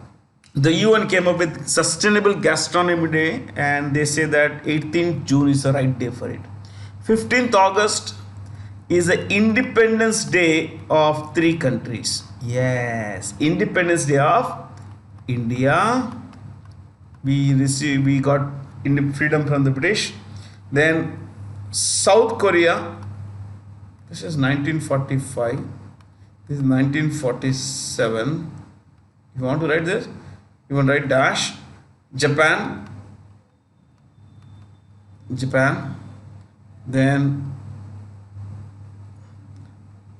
the UN came up with Sustainable Gastronomy Day, and they say that 18th June is the right day for it. 15th August is the Independence Day of 3 countries. Yes, Independence Day of India. We got freedom from the British. Then South Korea. This is 1945. This is 1947. You want to write this? You want to write dash. Japan. Then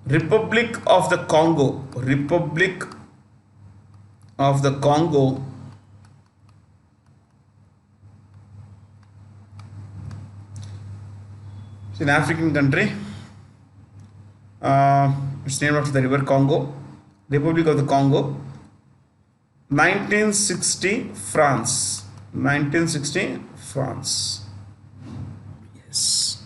Republic of the Congo. It's an African country. It's named after the river Congo. Republic of the Congo. 1960 France. Yes.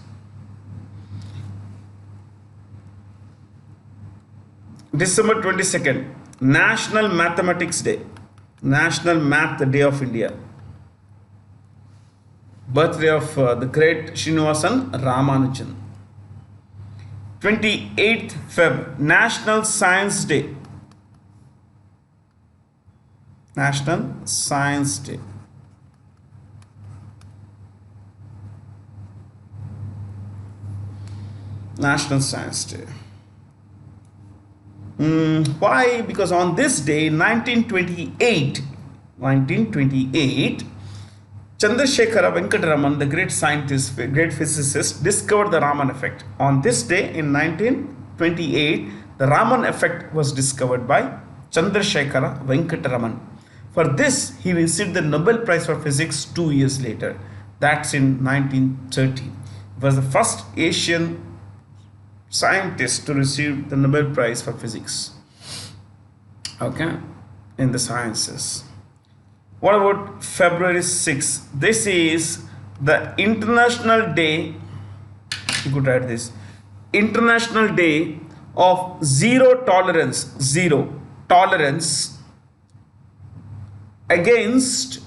December 22nd, National Mathematics Day. National Math Day of India. Birthday of the great Srinivasan Ramanujan. 28th Feb, National Science Day. National Science Day. Why? Because on this day, 1928, Chandrasekhara Venkataraman, the great scientist, great physicist, discovered the Raman effect. On this day in 1928, the Raman effect was discovered by Chandrasekhara Venkataraman. For this, he received the Nobel Prize for Physics 2 years later. That's in 1930. was the first Asian scientist to receive the Nobel Prize for Physics. Okay, in the sciences. What about February 6th? This is the International Day. You could write this: International Day of Zero Tolerance. Zero tolerance against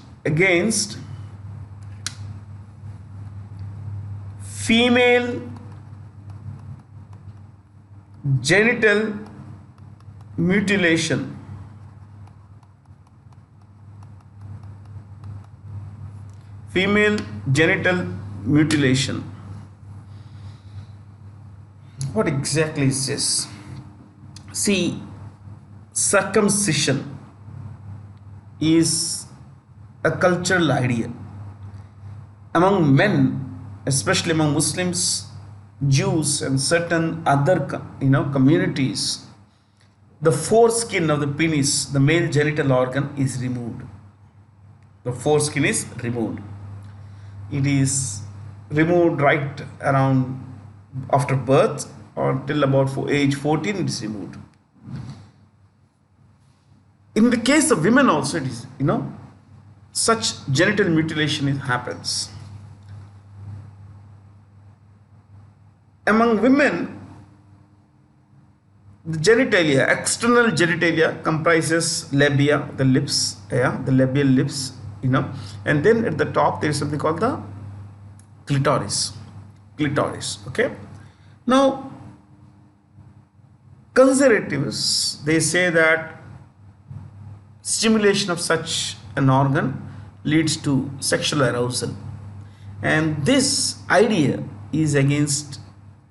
female genital mutilation. Female genital mutilation. What exactly is this? See, circumcision is a cultural idea among men, especially among Muslims, Jews, and certain other communities. The foreskin of the penis, the male genital organ, is removed. The foreskin is removed. It is removed right around after birth or till about age 14. It is removed. In the case of women also, it is such genital mutilation happens. Among women, the genitalia, external genitalia, comprises labia, the lips, the labial lips, and then at the top there is something called the clitoris. Okay. Now, conservatives, they say that stimulation of such an organ leads to sexual arousal, and this idea is against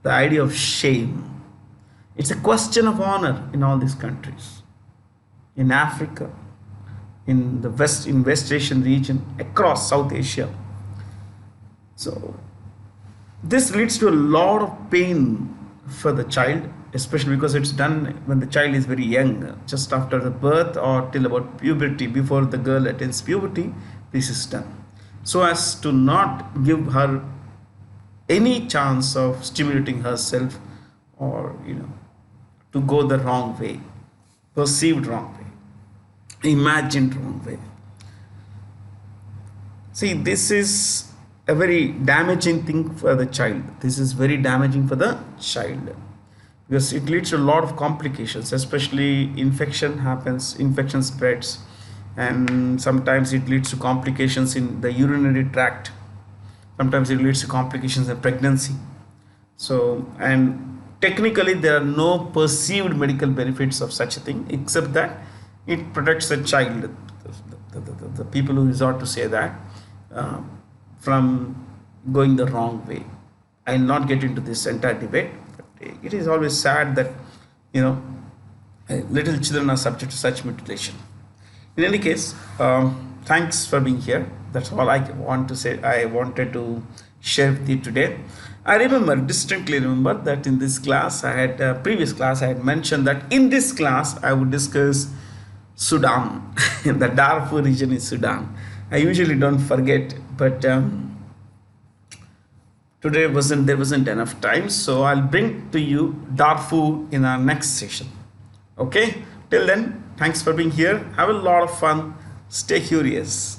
the idea of shame. It's a question of honor in all these countries, in Africa, in the West Asian region, across South Asia. So this leads to a lot of pain for the child, especially because it's done when the child is very young, just after the birth or till about puberty. Before the girl attains puberty, this is done, so as to not give her any chance of stimulating herself, or to go the wrong way, perceived wrong way, imagined wrong way. See, this is a very damaging thing for the child. This is very damaging for the child, because it leads to a lot of complications, especially infection spreads, and sometimes it leads to complications in the urinary tract. Sometimes it leads to complications in pregnancy. So, and technically there are no perceived medical benefits of such a thing, except that it protects the child, the people who resort to say that, from going the wrong way. I will not get into this entire debate, but it is always sad that little children are subject to such mutilation. In any case, thanks for being here. That's all I want to say. I wanted to share with you today. I distinctly remember that in this class, previous class, I had mentioned that in this class I would discuss Sudan, the Darfur region in Sudan. I usually don't forget, but today there wasn't enough time, so I'll bring to you Darfur in our next session. Okay, till then, thanks for being here. Have a lot of fun. Stay curious.